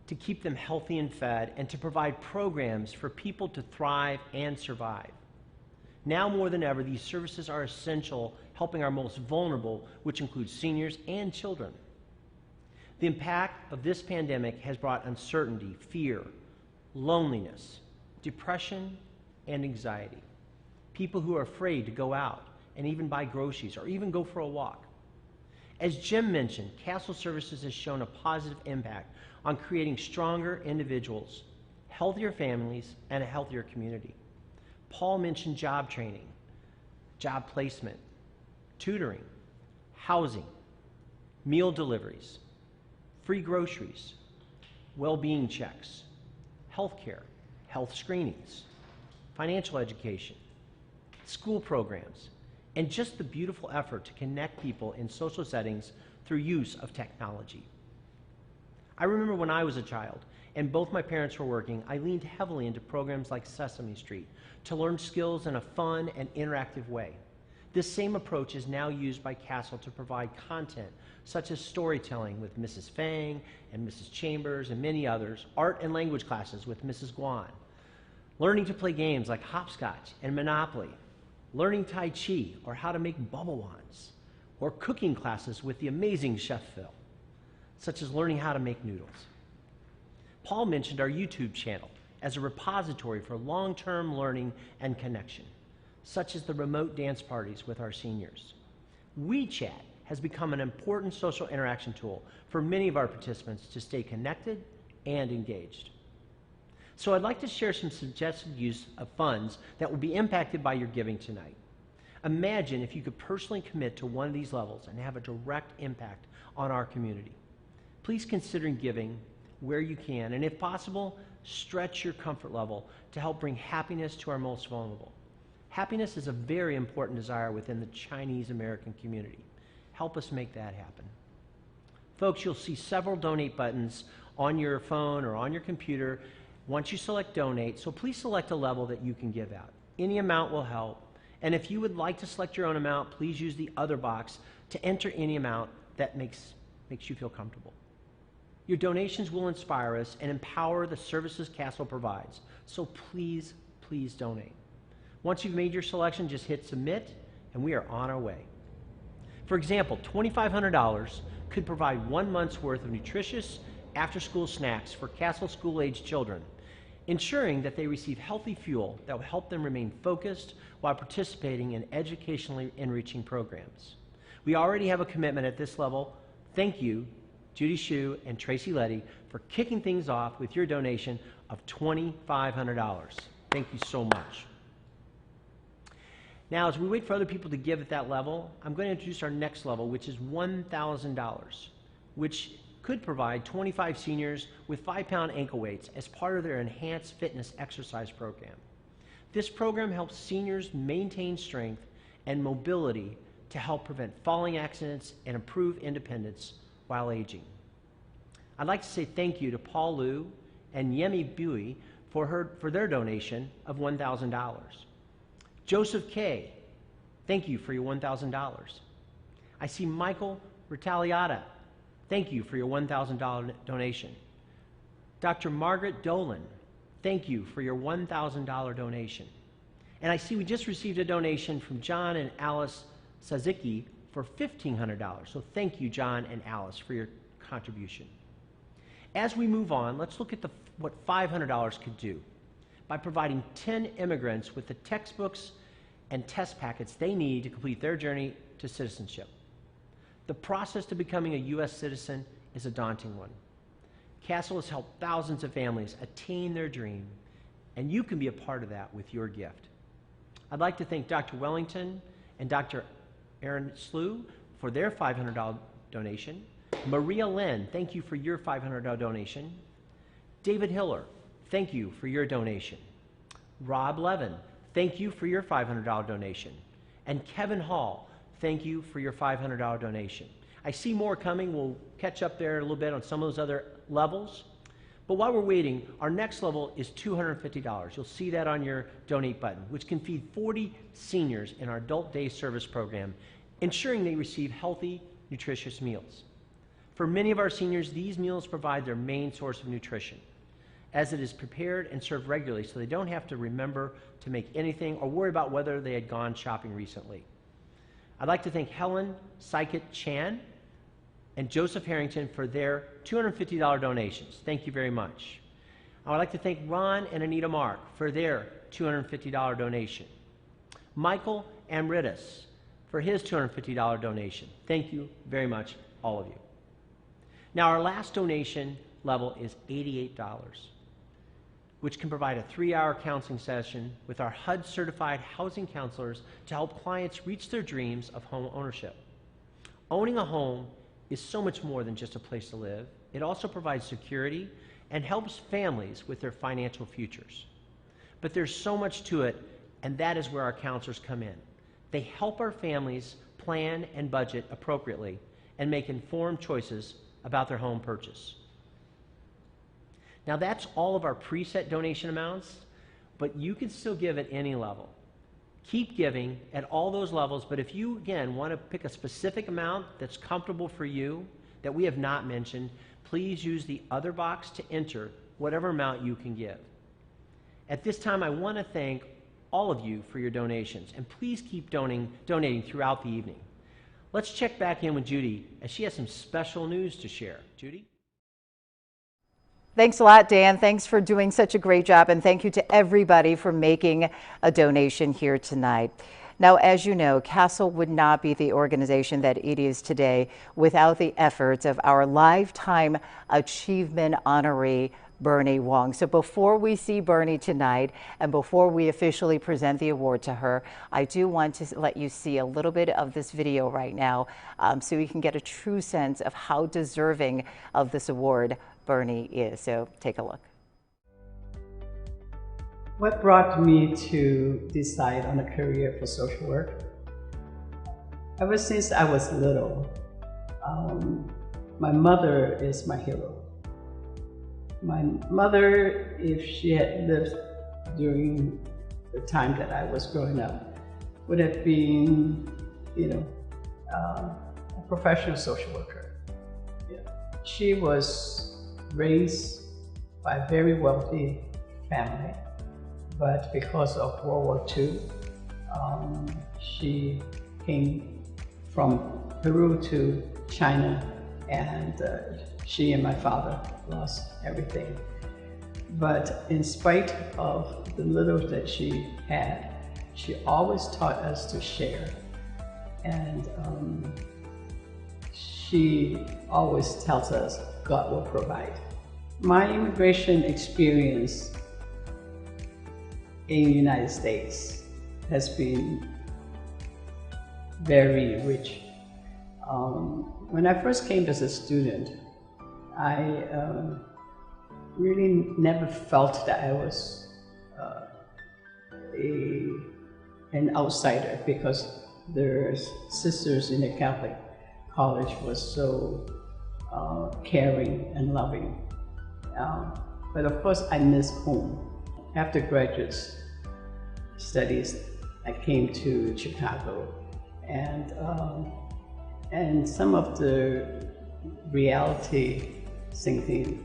to keep them healthy and fed, and to provide programs for people to thrive and survive. Now more than ever, these services are essential, helping our most vulnerable, which includes seniors and children. The impact of this pandemic has brought uncertainty, fear, loneliness, depression, and anxiety. People who are afraid to go out and even buy groceries or even go for a walk. As Jim mentioned, CASL Services has shown a positive impact on creating stronger individuals, healthier families, and a healthier community. Paul mentioned job training, job placement, tutoring, housing, meal deliveries, free groceries, well-being checks, healthcare, health screenings, financial education, school programs, and just the beautiful effort to connect people in social settings through use of technology. I remember when I was a child and both my parents were working, I leaned heavily into programs like Sesame Street to learn skills in a fun and interactive way. This same approach is now used by CASL to provide content such as storytelling with Mrs. Fang and Mrs. Chambers and many others, art and language classes with Mrs. Guan, learning to play games like hopscotch and Monopoly, learning Tai Chi or how to make bubble wands, or cooking classes with the amazing Chef Phil, such as learning how to make noodles. Paul mentioned our YouTube channel as a repository for long-term learning and connection, such as the remote dance parties with our seniors. WeChat has become an important social interaction tool for many of our participants to stay connected and engaged. So I'd like to share some suggested use of funds that will be impacted by your giving tonight. Imagine if you could personally commit to one of these levels and have a direct impact on our community. Please consider giving where you can, and if possible, stretch your comfort level to help bring happiness to our most vulnerable. Happiness is a very important desire within the Chinese American community. Help us make that happen. Folks, you'll see several donate buttons on your phone or on your computer once you select donate, so please select a level that you can give out. Any amount will help, and if you would like to select your own amount, please use the other box to enter any amount that makes you feel comfortable. Your donations will inspire us and empower the services CASL provides, so please, please donate. Once you've made your selection, just hit submit, and we are on our way. For example, $2,500 could provide 1 month's worth of nutritious after-school snacks for CASL school-aged children, ensuring that they receive healthy fuel that will help them remain focused while participating in educationally enriching programs. We already have a commitment at this level. Thank you, Judy Hsu and Tracy Letty, for kicking things off with your donation of $2,500. Thank you so much. Now, as we wait for other people to give at that level, I'm going to introduce our next level, which is $1,000, which could provide 25 seniors with 5-pound ankle weights as part of their enhanced fitness exercise program. This program helps seniors maintain strength and mobility to help prevent falling accidents and improve independence while aging. I'd like to say thank you to Paul Liu and Yemi Bui for their donation of $1,000. Joseph K., thank you for your $1,000. I see Michael Retaliata. Thank you for your $1,000 donation. Dr. Margaret Dolan, thank you for your $1,000 donation. And I see we just received a donation from John and Alice Sazicki for $1,500. So thank you, John and Alice, for your contribution. As we move on, let's look at what $500 could do by providing 10 immigrants with the textbooks and test packets they need to complete their journey to citizenship. The process to becoming a U.S. citizen is a daunting one. CASL has helped thousands of families attain their dream, and you can be a part of that with your gift. I'd like to thank Dr. Wellington and Dr. Aaron Slew for their $500 donation. Maria Lynn, thank you for your $500 donation. David Hiller, thank you for your donation. Rob Levin, thank you for your $500 donation. And Kevin Hall, thank you for your $500 donation. I see more coming. We'll catch up there a little bit on some of those other levels. But while we're waiting, our next level is $250. You'll see that on your donate button, which can feed 40 seniors in our adult day service program, ensuring they receive healthy, nutritious meals. For many of our seniors, these meals provide their main source of nutrition, as it is prepared and served regularly so they don't have to remember to make anything or worry about whether they had gone shopping recently. I'd like to thank Helen Sykett Chan and Joseph Harrington for their $250 donations. Thank you very much. I would like to thank Ron and Anita Mark for their $250 donation. Michael Amritas for his $250 donation. Thank you very much, all of you. Now, our last donation level is $88, which can provide a 3-hour counseling session with our HUD-certified housing counselors to help clients reach their dreams of home ownership. Owning a home is so much more than just a place to live. It also provides security and helps families with their financial futures. But there's so much to it, and that is where our counselors come in. They help our families plan and budget appropriately and make informed choices about their home purchase. Now, that's all of our preset donation amounts, but you can still give at any level. Keep giving at all those levels, but if you, again, want to pick a specific amount that's comfortable for you that we have not mentioned, please use the other box to enter whatever amount you can give. At this time, I want to thank all of you for your donations, and please keep donating throughout the evening. Let's check back in with Judy as she has some special news to share. Judy? Thanks a lot, Dan. Thanks for doing such a great job, and thank you to everybody for making a donation here tonight. Now, as you know, CASL would not be the organization that it is today without the efforts of our Lifetime Achievement honoree, Bernie Wong. So before we see Bernie tonight and before we officially present the award to her, I do want to let you see a little bit of this video right now so you can get a true sense of how deserving of this award Bernie is. So take a look. What brought me to decide on a career for social work? Ever since I was little, my mother is my hero. My mother, if she had lived during the time that I was growing up, would have been, a professional social worker. Yeah. She was raised by a very wealthy family, but because of World War II, she came from Peru to China, and she and my father lost everything. But in spite of the little that she had, she always taught us to share. And she always tells us God will provide. My immigration experience in the United States has been very rich. When I first came as a student, I really never felt that I was an outsider, because the sisters in the Catholic college was so caring and loving. But of course, I miss home. After graduate studies, I came to Chicago, and some of the reality sinking.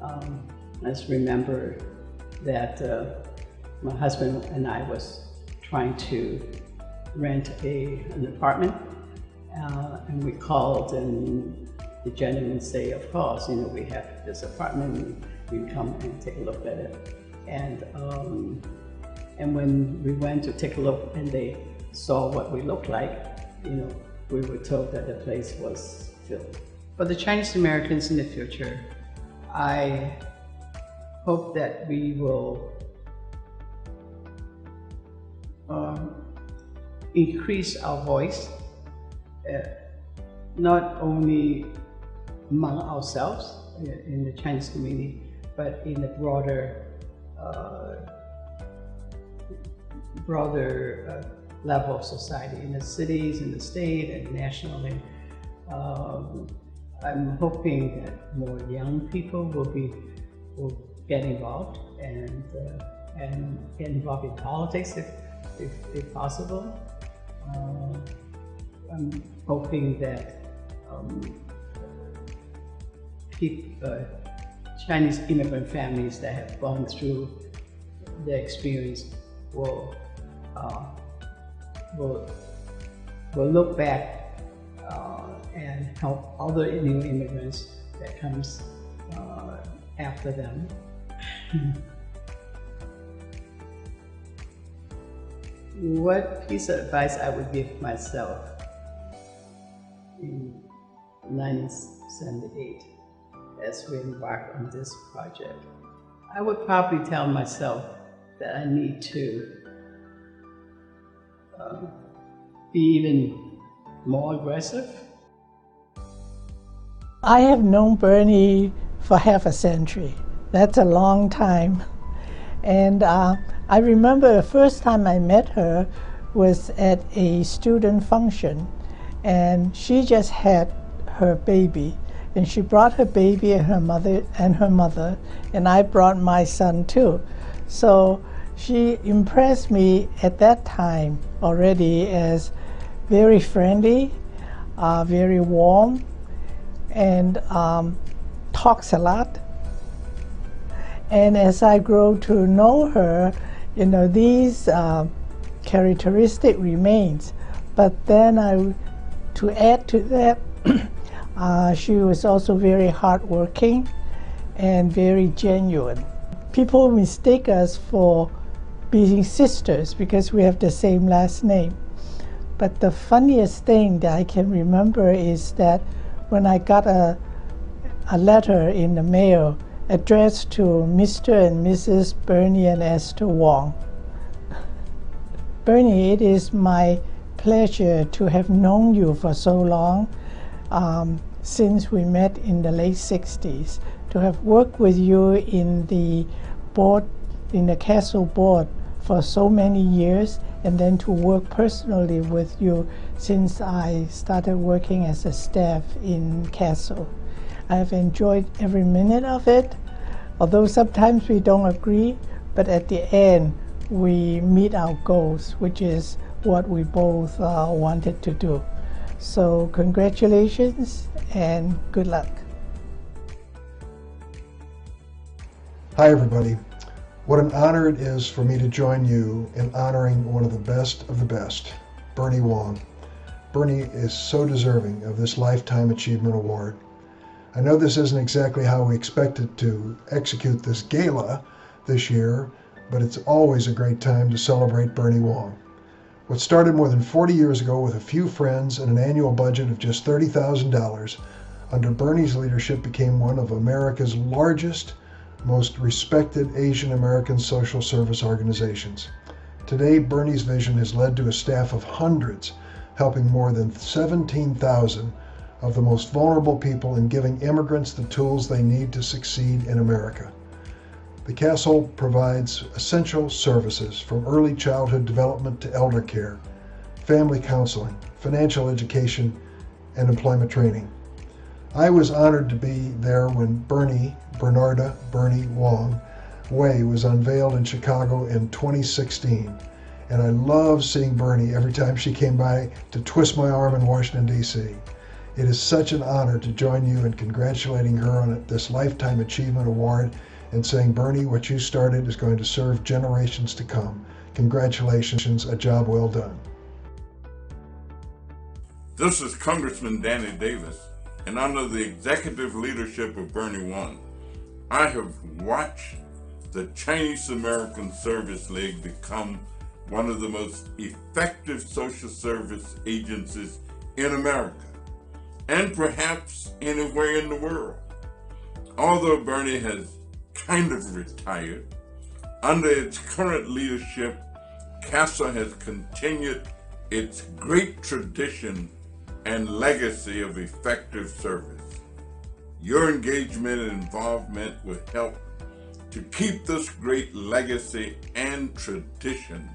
I just remember that my husband and I was trying to rent an apartment, and we called, and the gentleman say, of course, we have this apartment, you can come and take a look at it. And when we went to take a look and they saw what we looked like, we were told that the place was filled. For the Chinese Americans in the future, I hope that we will increase our voice, not only among ourselves in the Chinese community, but in the broader level of society, in the cities, in the state, and nationally. I'm hoping that more young people will get involved and get involved in politics if possible. I'm hoping that Chinese immigrant families that have gone through the experience will look back and help other new immigrants that comes after them. What piece of advice I would give myself in 1978 as we embarked on this project? I would probably tell myself that I need to be even more aggressive. I have known Bernie for half a century. That's a long time. And I remember the first time I met her was at a student function, and she just had her baby, and she brought her baby and her mother, and I brought my son too. So she impressed me at that time already as very friendly, very warm, and talks a lot. And as I grow to know her, these characteristic remains. But then to add to that, she was also very hardworking and very genuine. People mistake us for being sisters because we have the same last name. But the funniest thing that I can remember is that when I got a letter in the mail addressed to Mr. and Mrs. Bernie and Esther Wong. Bernie, it is my pleasure to have known you for so long, since we met in the late 60s, to have worked with you in the board, in the CASL board for so many years, and then to work personally with you since I started working as a staff in CASL. I have enjoyed every minute of it, although sometimes we don't agree, but at the end we meet our goals, which is what we both wanted to do. So congratulations and good luck. Hi everybody. What an honor it is for me to join you in honoring one of the best, Bernie Wong. Bernie is so deserving of this Lifetime Achievement Award. I know this isn't exactly how we expected to execute this gala this year, but it's always a great time to celebrate Bernie Wong. What started more than 40 years ago with a few friends and an annual budget of just $30,000, under Bernie's leadership became one of America's largest, most respected Asian American social service organizations. Today, Bernie's vision has led to a staff of hundreds, helping more than 17,000 of the most vulnerable people in giving immigrants the tools they need to succeed in America. The CASL provides essential services from early childhood development to elder care, family counseling, financial education, and employment training. I was honored to be there when Bernarda Bernie Wong Way was unveiled in Chicago in 2016. And I loved seeing Bernie every time she came by to twist my arm in Washington, D.C. It is such an honor to join you in congratulating her on this Lifetime Achievement Award and saying, Bernie, what you started is going to serve generations to come. Congratulations, a job well done. This is Congressman Danny Davis, and under the executive leadership of Bernie Wong, I have watched the Chinese American Service League become one of the most effective social service agencies in America, and perhaps anywhere in the world. Although Bernie has kind of retired, under its current leadership, CASL has continued its great tradition and legacy of effective service. Your engagement and involvement will help to keep this great legacy and tradition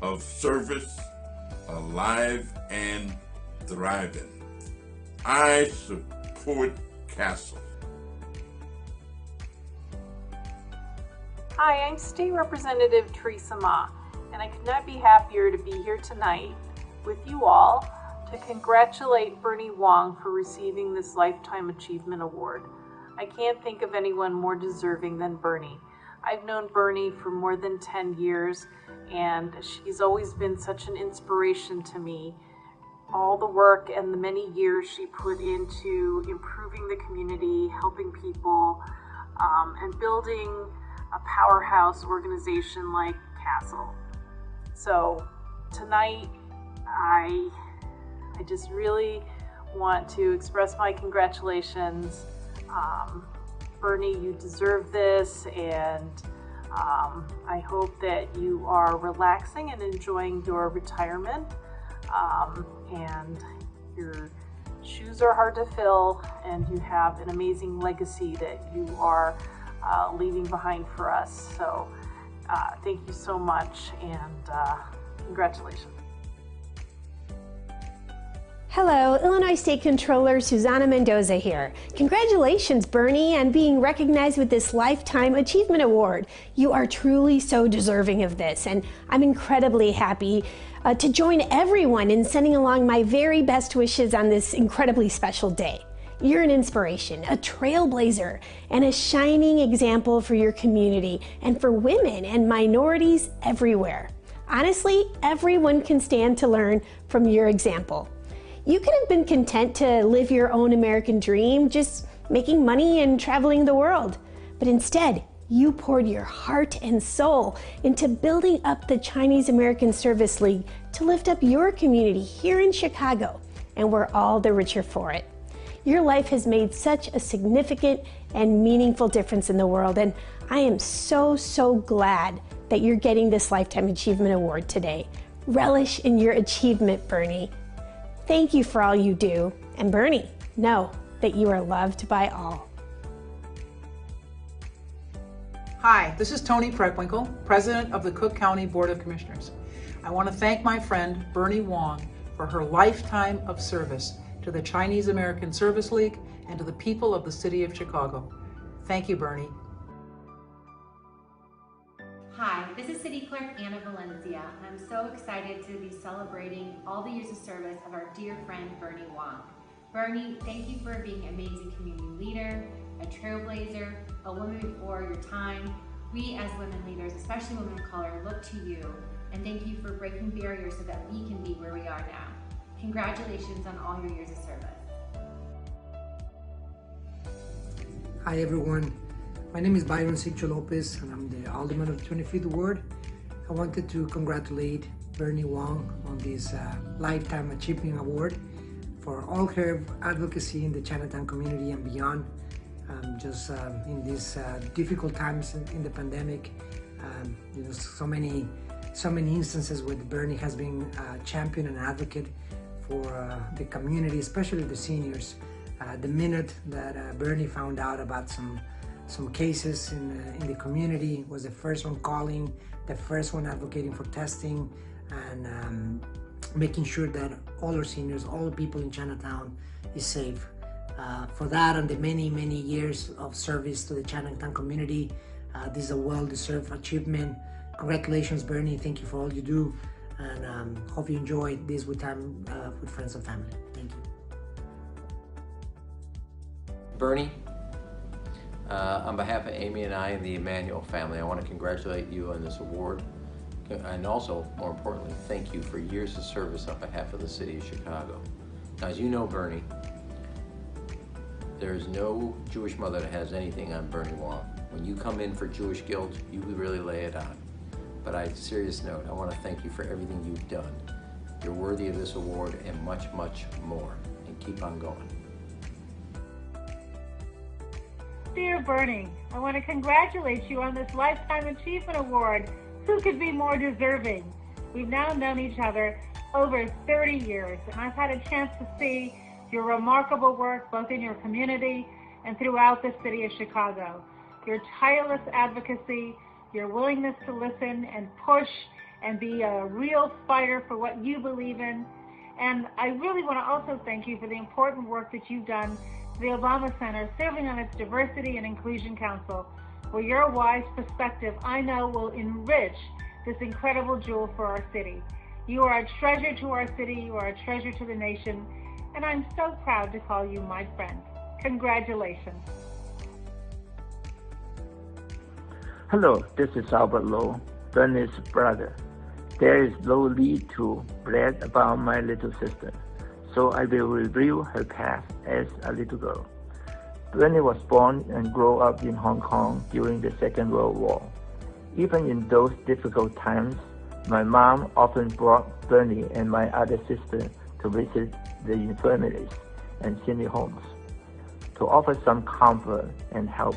of service alive and thriving. I support CASL. Hi, I'm State Representative Teresa Ma, and I could not be happier to be here tonight with you all to congratulate Bernie Wong for receiving this Lifetime Achievement Award. I can't think of anyone more deserving than Bernie. I've known Bernie for more than 10 years, and she's always been such an inspiration to me. All the work and the many years she put into improving the community, helping people, and building a powerhouse organization like CASL. So tonight, I just really want to express my congratulations. Bernie, you deserve this, and I hope that you are relaxing and enjoying your retirement. And your shoes are hard to fill, and you have an amazing legacy that you are leaving behind for us. So thank you so much, and congratulations. Hello, Illinois State Controller Susana Mendoza here. Congratulations, Bernie, on being recognized with this Lifetime Achievement Award. You are truly so deserving of this, and I'm incredibly happy to join everyone in sending along my very best wishes on this incredibly special day. You're an inspiration, a trailblazer, and a shining example for your community and for women and minorities everywhere. Honestly, everyone can stand to learn from your example. You could have been content to live your own American dream, just making money and traveling the world. But instead, you poured your heart and soul into building up the Chinese American Service League to lift up your community here in Chicago, and we're all the richer for it. Your life has made such a significant and meaningful difference in the world, and I am so glad that you're getting this Lifetime Achievement Award today. Relish in your achievement, Bernie. Thank you for all you do, and Bernie, know that you are loved by all. Hi, this is Tony Preckwinkle, President of the Cook County Board of Commissioners. I want to thank my friend Bernie Wong for her lifetime of service to the Chinese American Service League and to the people of the city of Chicago. Thank you, Bernie. Hi, this is City Clerk Anna Valencia, and I'm so excited to be celebrating all the years of service of our dear friend Bernie Wong. Bernie, thank you for being an amazing community leader, a trailblazer, a woman before your time. We as women leaders, especially women of color, look to you, and thank you for breaking barriers so that we can be where we are now. Congratulations on all your years of service. Hi everyone. My name is Byron Siccho Lopez, and I'm the Alderman of the 25th Ward. I wanted to congratulate Bernie Wong on this Lifetime Achievement Award for all her advocacy in the Chinatown community and beyond. In these difficult times in the pandemic, so many instances where Bernie has been a champion and advocate for the community, especially the seniors. The minute that Bernie found out about some cases in the community, was the first one calling, the first one advocating for testing, and making sure that all our seniors, all the people in Chinatown is safe. For that and the many, many years of service to the Chinatown community, this is a well-deserved achievement. Congratulations, Bernie. Thank you for all you do, and hope you enjoy this with time with friends and family. Thank you. Bernie, on behalf of Amy and I and the Emanuel family, I want to congratulate you on this award, and also, more importantly, thank you for years of service on behalf of the city of Chicago. Now, as you know, Bernie, there is no Jewish mother that has anything on Bernie Wong. When you come in for Jewish guilt, you really lay it on. But on a serious note, I want to thank you for everything you've done. You're worthy of this award and much, much more. And keep on going. Dear Bernie, I want to congratulate you on this Lifetime Achievement Award. Who could be more deserving? We've now known each other over 30 years, and I've had a chance to see your remarkable work both in your community and throughout the city of Chicago. Your tireless advocacy, your willingness to listen and push and be a real fighter for what you believe in. And I really want to also thank you for the important work that you've done to the Obama Center, serving on its Diversity and Inclusion Council, where your wise perspective, I know, will enrich this incredible jewel for our city. You are a treasure to our city, you are a treasure to the nation, and I'm so proud to call you my friend. Congratulations. Hello, this is Albert Lowe, Bernie's brother. There is no need to brag about my little sister, so I will review her past as a little girl. Bernie was born and grew up in Hong Kong during the Second World War. Even in those difficult times, my mom often brought Bernie and my other sister to visit the infirmaries and senior homes to offer some comfort and help.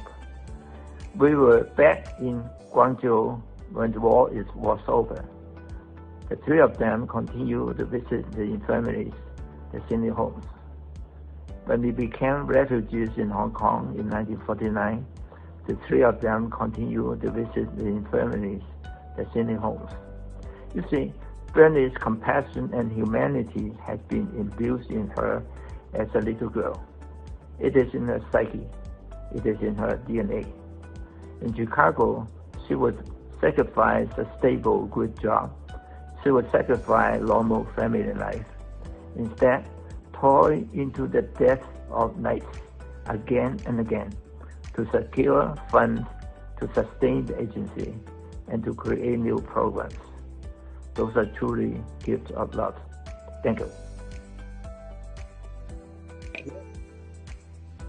We were back in Guangzhou when the war was over. The three of them continued to visit the infirmaries, the senior homes. When we became refugees in Hong Kong in 1949, the three of them continued to visit the infirmaries, the senior homes. You see, Bernie's compassion and humanity had been imbued in her as a little girl. It is in her psyche. It is in her DNA. In Chicago, she would sacrifice a stable, good job. She would sacrifice normal family life. Instead, toil into the depths of nights again and again to secure funds to sustain the agency and to create new programs. Those are truly gifts of love. Thank you.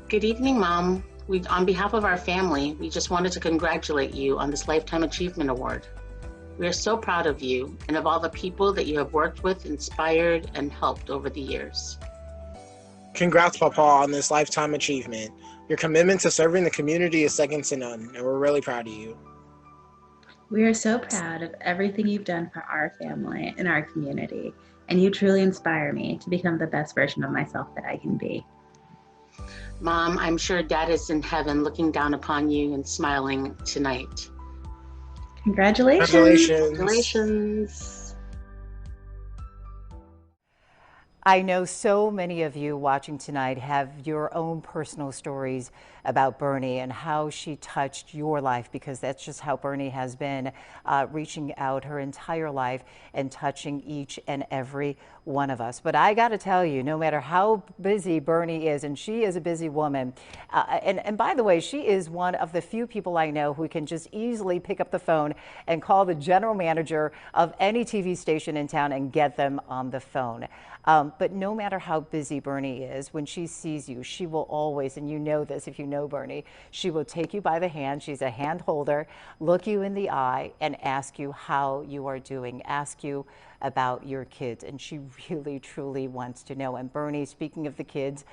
Good evening, Mom. On behalf of our family, we just wanted to congratulate you on this Lifetime Achievement Award. We are so proud of you and of all the people that you have worked with, inspired, and helped over the years. Congrats, Papa, on this Lifetime Achievement. Your commitment to serving the community is second to none, and we're really proud of you. We are so proud of everything you've done for our family and our community, and you truly inspire me to become the best version of myself that I can be. Mom, I'm sure Dad is in heaven looking down upon you and smiling tonight. Congratulations. Congratulations. I know so many of you watching tonight have your own personal stories about Bernie and how she touched your life, because that's just how Bernie has been reaching out her entire life and touching each and every one of us. But I got to tell you, no matter how busy Bernie is, and she is a busy woman, and by the way, she is one of the few people I know who can just easily pick up the phone and call the general manager of any TV station in town and get them on the phone. But no matter how busy Bernie is, when she sees you, she will always, and you know this if you know Bernie, she will take you by the hand. She's a hand holder, look you in the eye, and ask you how you are doing, ask you about your kids. And she really, truly wants to know. And Bernie, speaking of the kids,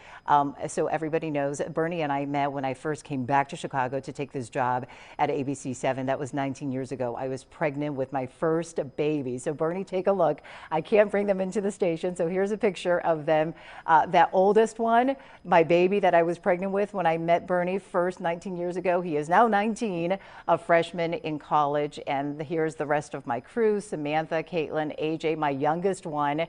so everybody knows, Bernie and I met when I first came back to Chicago to take this job at ABC 7. That was 19 years ago. I was pregnant with my first baby. So Bernie, take a look. I can't bring them into the station. So here's a picture of them. That oldest one, my baby that I was pregnant with when I met Bernie first 19 years ago. He is now 19, a freshman in college. And here's the rest of my crew: Samantha, Caitlin, AJ, AJ, my youngest one,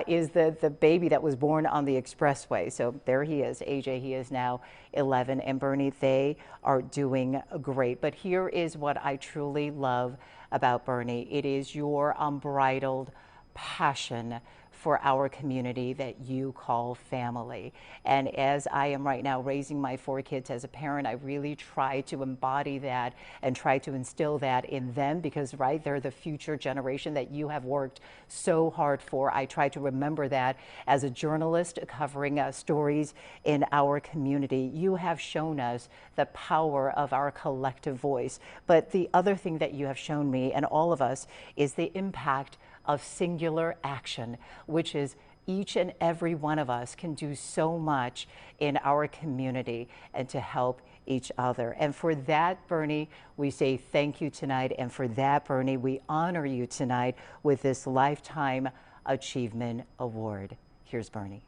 is the baby that was born on the expressway. So there he is, AJ. He is now 11. And Bernie, they are doing great. But here is what I truly love about Bernie. It is your unbridled passion for our community that you call family. And as I am right now raising my 4 kids as a parent, I really try to embody that and try to instill that in them because, right, they're the future generation that you have worked so hard for. I try to remember that as a journalist covering stories in our community. You have shown us the power of our collective voice. But the other thing that you have shown me and all of us is the impact of singular action, which is each and every one of us can do so much in our community and to help each other. And for that, Bernie, we say thank you tonight. And for that, Bernie, we honor you tonight with this Lifetime Achievement Award. Here's Bernie.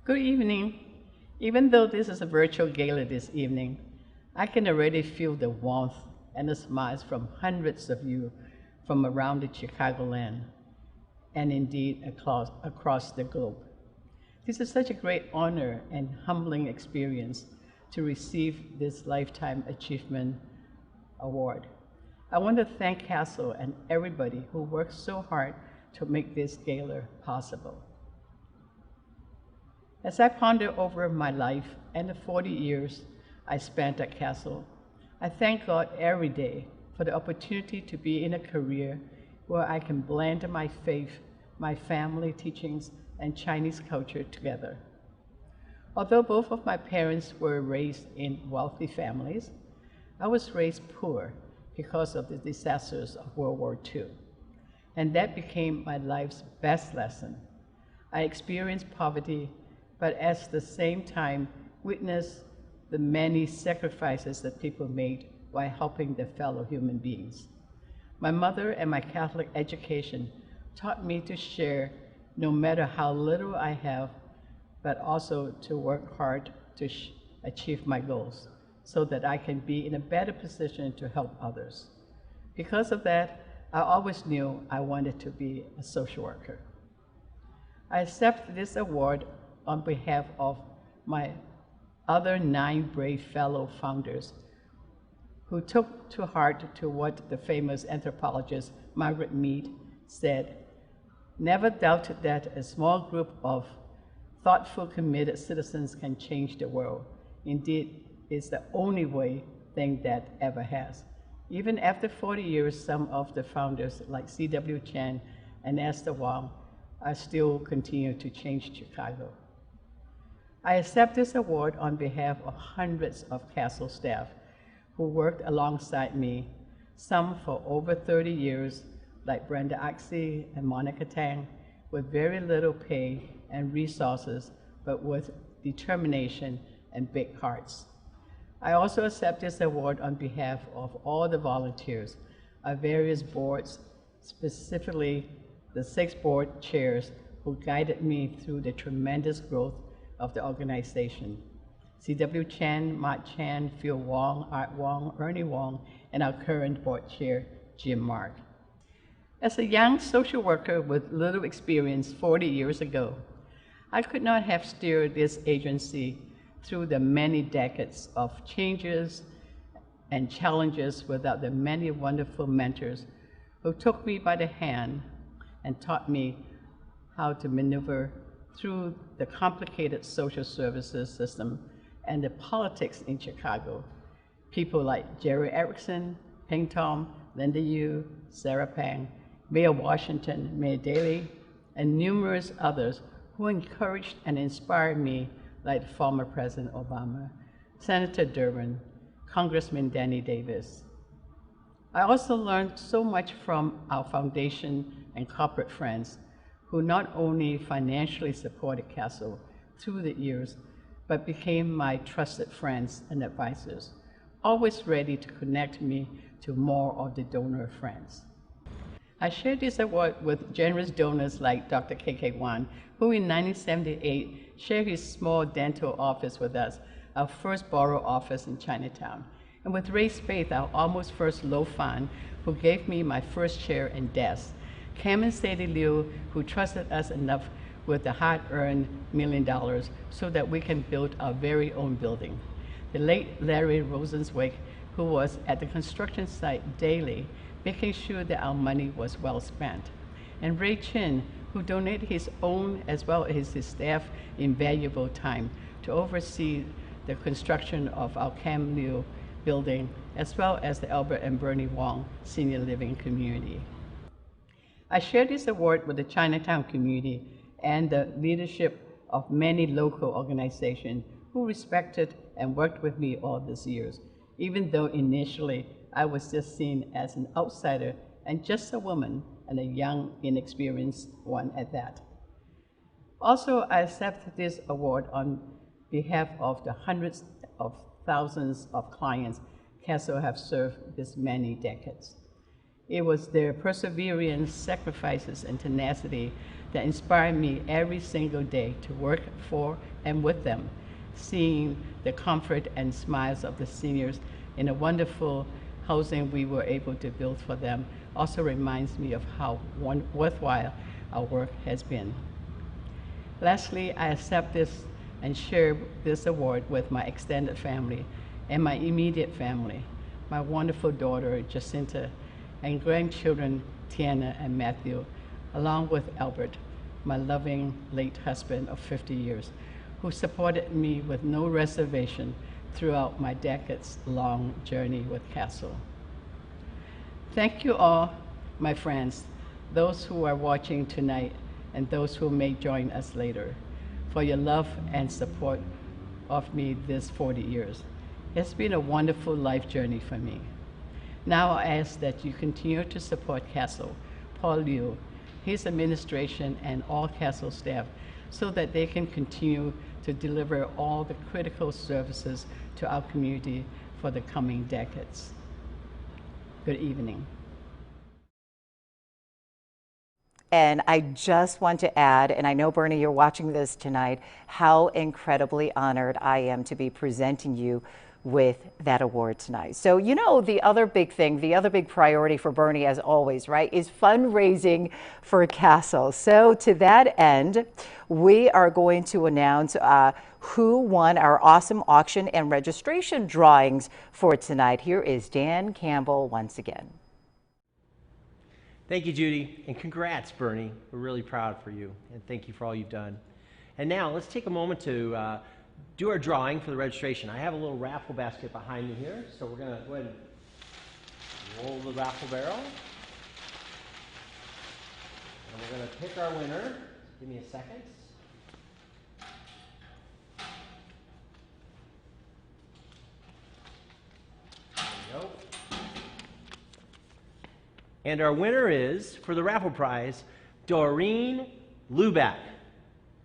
Good evening. Even though this is a virtual gala this evening, I can already feel the warmth and the smiles from hundreds of you from around the Chicagoland and indeed across the globe. This is such a great honor and humbling experience to receive this Lifetime Achievement Award. I want to thank CASL and everybody who worked so hard to make this gala possible. As I ponder over my life and the 40 years I spent at CASL, I thank God every day for the opportunity to be in a career where I can blend my faith, my family teachings, and Chinese culture together. Although both of my parents were raised in wealthy families, I was raised poor because of the disasters of World War II. And that became my life's best lesson. I experienced poverty, but at the same time witnessed the many sacrifices that people made while helping their fellow human beings. My mother and my Catholic education taught me to share no matter how little I have, but also to work hard to achieve my goals so that I can be in a better position to help others. Because of that, I always knew I wanted to be a social worker. I accept this award on behalf of my other 9 brave fellow founders who took to heart to what the famous anthropologist Margaret Mead said, "Never doubt that a small group of thoughtful, committed citizens can change the world. Indeed, it's the only thing that ever has." Even after 40 years, some of the founders like C.W. Chan and Esther Wong are still continue to change Chicago. I accept this award on behalf of hundreds of CASL staff who worked alongside me, some for over 30 years, like Brenda Oxy and Monica Tang, with very little pay and resources, but with determination and big hearts. I also accept this award on behalf of all the volunteers, our various boards, specifically the 6 board chairs who guided me through the tremendous growth of the organization. C.W. Chan, Mark Chan, Phil Wong, Art Wong, Ernie Wong, and our current board chair, Jim Mark. As a young social worker with little experience 40 years ago, I could not have steered this agency through the many decades of changes and challenges without the many wonderful mentors who took me by the hand and taught me how to maneuver through the complicated social services system and the politics in Chicago. People like Jerry Erickson, Ping Tom, Linda Yu, Sarah Pang, Mayor Washington, Mayor Daley, and numerous others who encouraged and inspired me, like former President Obama, Senator Durbin, Congressman Danny Davis. I also learned so much from our foundation and corporate friends who not only financially supported CASL through the years, but became my trusted friends and advisors, always ready to connect me to more of the donor friends. I shared this award with generous donors like Dr. K.K. Wan, who in 1978 shared his small dental office with us, our first borough office in Chinatown. And with Raise Faith, our almost first low fund, who gave me my first chair and desk. Cam and Sadie Liu, who trusted us enough with the hard-earned $1 million so that we can build our very own building. The late Larry Rosenzweig, who was at the construction site daily, making sure that our money was well spent. And Ray Chin, who donated his own as well as his staff invaluable time to oversee the construction of our Cam Liu building, as well as the Albert and Bernie Wong Senior Living Community. I share this award with the Chinatown community and the leadership of many local organizations who respected and worked with me all these years, even though initially I was just seen as an outsider and just a woman, and a young, inexperienced one at that. Also, I accept this award on behalf of the hundreds of thousands of clients CASL have served this many decades. It was their perseverance, sacrifices, and tenacity that inspired me every single day to work for and with them. Seeing the comfort and smiles of the seniors in the wonderful housing we were able to build for them also reminds me of how worthwhile our work has been. Lastly, I accept this and share this award with my extended family and my immediate family, my wonderful daughter, Jacinta, and grandchildren, Tiana and Matthew, along with Albert, my loving late husband of 50 years, who supported me with no reservation throughout my decades-long journey with CASL. Thank you all, my friends, those who are watching tonight and those who may join us later, for your love and support of me this 40 years. It's been a wonderful life journey for me. Now I ask that you continue to support CASL, Paul Liu, his administration, and all CASL staff so that they can continue to deliver all the critical services to our community for the coming decades. Good evening. And I just want to add, and I know, Bernie, you're watching this tonight, how incredibly honored I am to be presenting you with that award tonight. So, you know, the other big thing, the other big priority for Bernie, as always, right, is fundraising for CASL. So to that end, we are going to announce who won our awesome auction and registration drawings for tonight. Here is Dan Campbell once again. Thank you, Judy, and congrats, Bernie. We're really proud for you, and thank you for all you've done. And now let's take a moment to do our drawing for the registration. I have a little raffle basket behind me here, so we're going to go ahead and roll the raffle barrel. And we're going to pick our winner. Give me a second. There we go. And our winner is, for the raffle prize, Doreen Luback.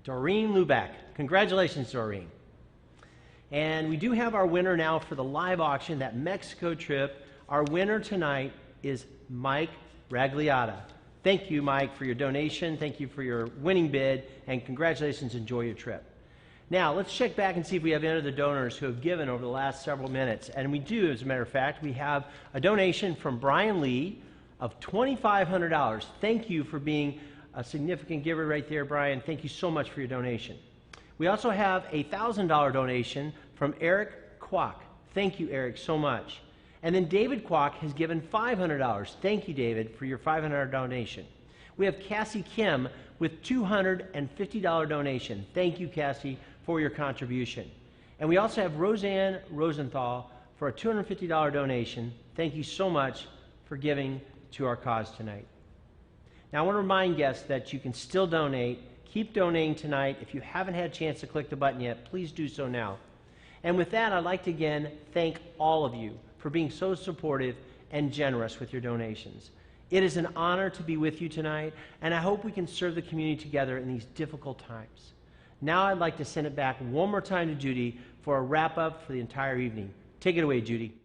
Doreen Luback. Congratulations, Doreen. And we do have our winner now for the live auction, that Mexico trip. Our winner tonight is Mike Ragliata. Thank you, Mike, for your donation. Thank you for your winning bid, and congratulations. Enjoy your trip. Now, let's check back and see if we have any of the donors who have given over the last several minutes. And we do, as a matter of fact. We have a donation from Brian Lee of $2,500. Thank you for being a significant giver right there, Brian. Thank you so much for your donation. We also have a $1,000 donation from Eric Kwok. Thank you, Eric, so much. And then David Kwok has given $500. Thank you, David, for your $500 donation. We have Cassie Kim with $250 donation. Thank you, Cassie, for your contribution. And we also have Roseanne Rosenthal for a $250 donation. Thank you so much for giving to our cause tonight. Now, I want to remind guests that you can still donate. Keep donating tonight. If you haven't had a chance to click the button yet, please do so now. And with that, I'd like to again thank all of you for being so supportive and generous with your donations. It is an honor to be with you tonight, and I hope we can serve the community together in these difficult times. Now I'd like to send it back one more time to Judy for a wrap-up for the entire evening. Take it away, Judy.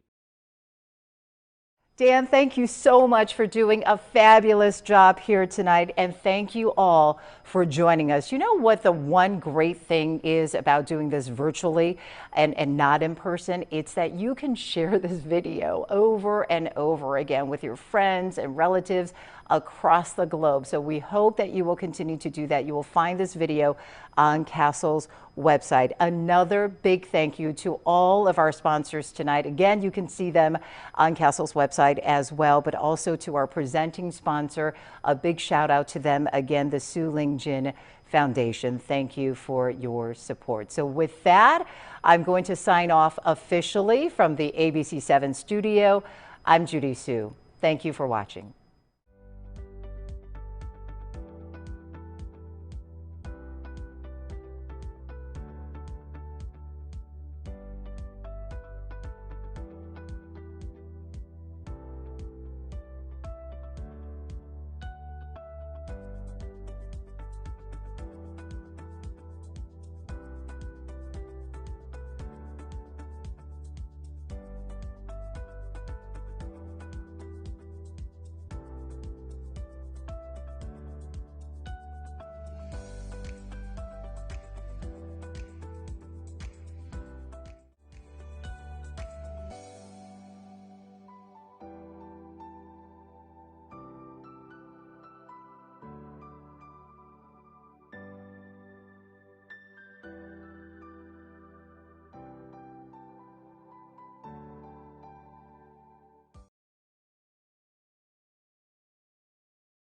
Dan, thank you so much for doing a fabulous job here tonight, and thank you all for joining us. You know what the one great thing is about doing this virtually and not in person? It's that you can share this video over and over again with your friends and relatives across the globe. So we hope that you will continue to do that. You will find this video on CASL's website. Another big thank you to all of our sponsors tonight. Again, you can see them on CASL's website as well, but also to our presenting sponsor. A big shout out to them again, the Su Ling Jin Foundation. Thank you for your support. So with that, I'm going to sign off officially from the ABC7 studio. I'm Judy Su. Thank you for watching.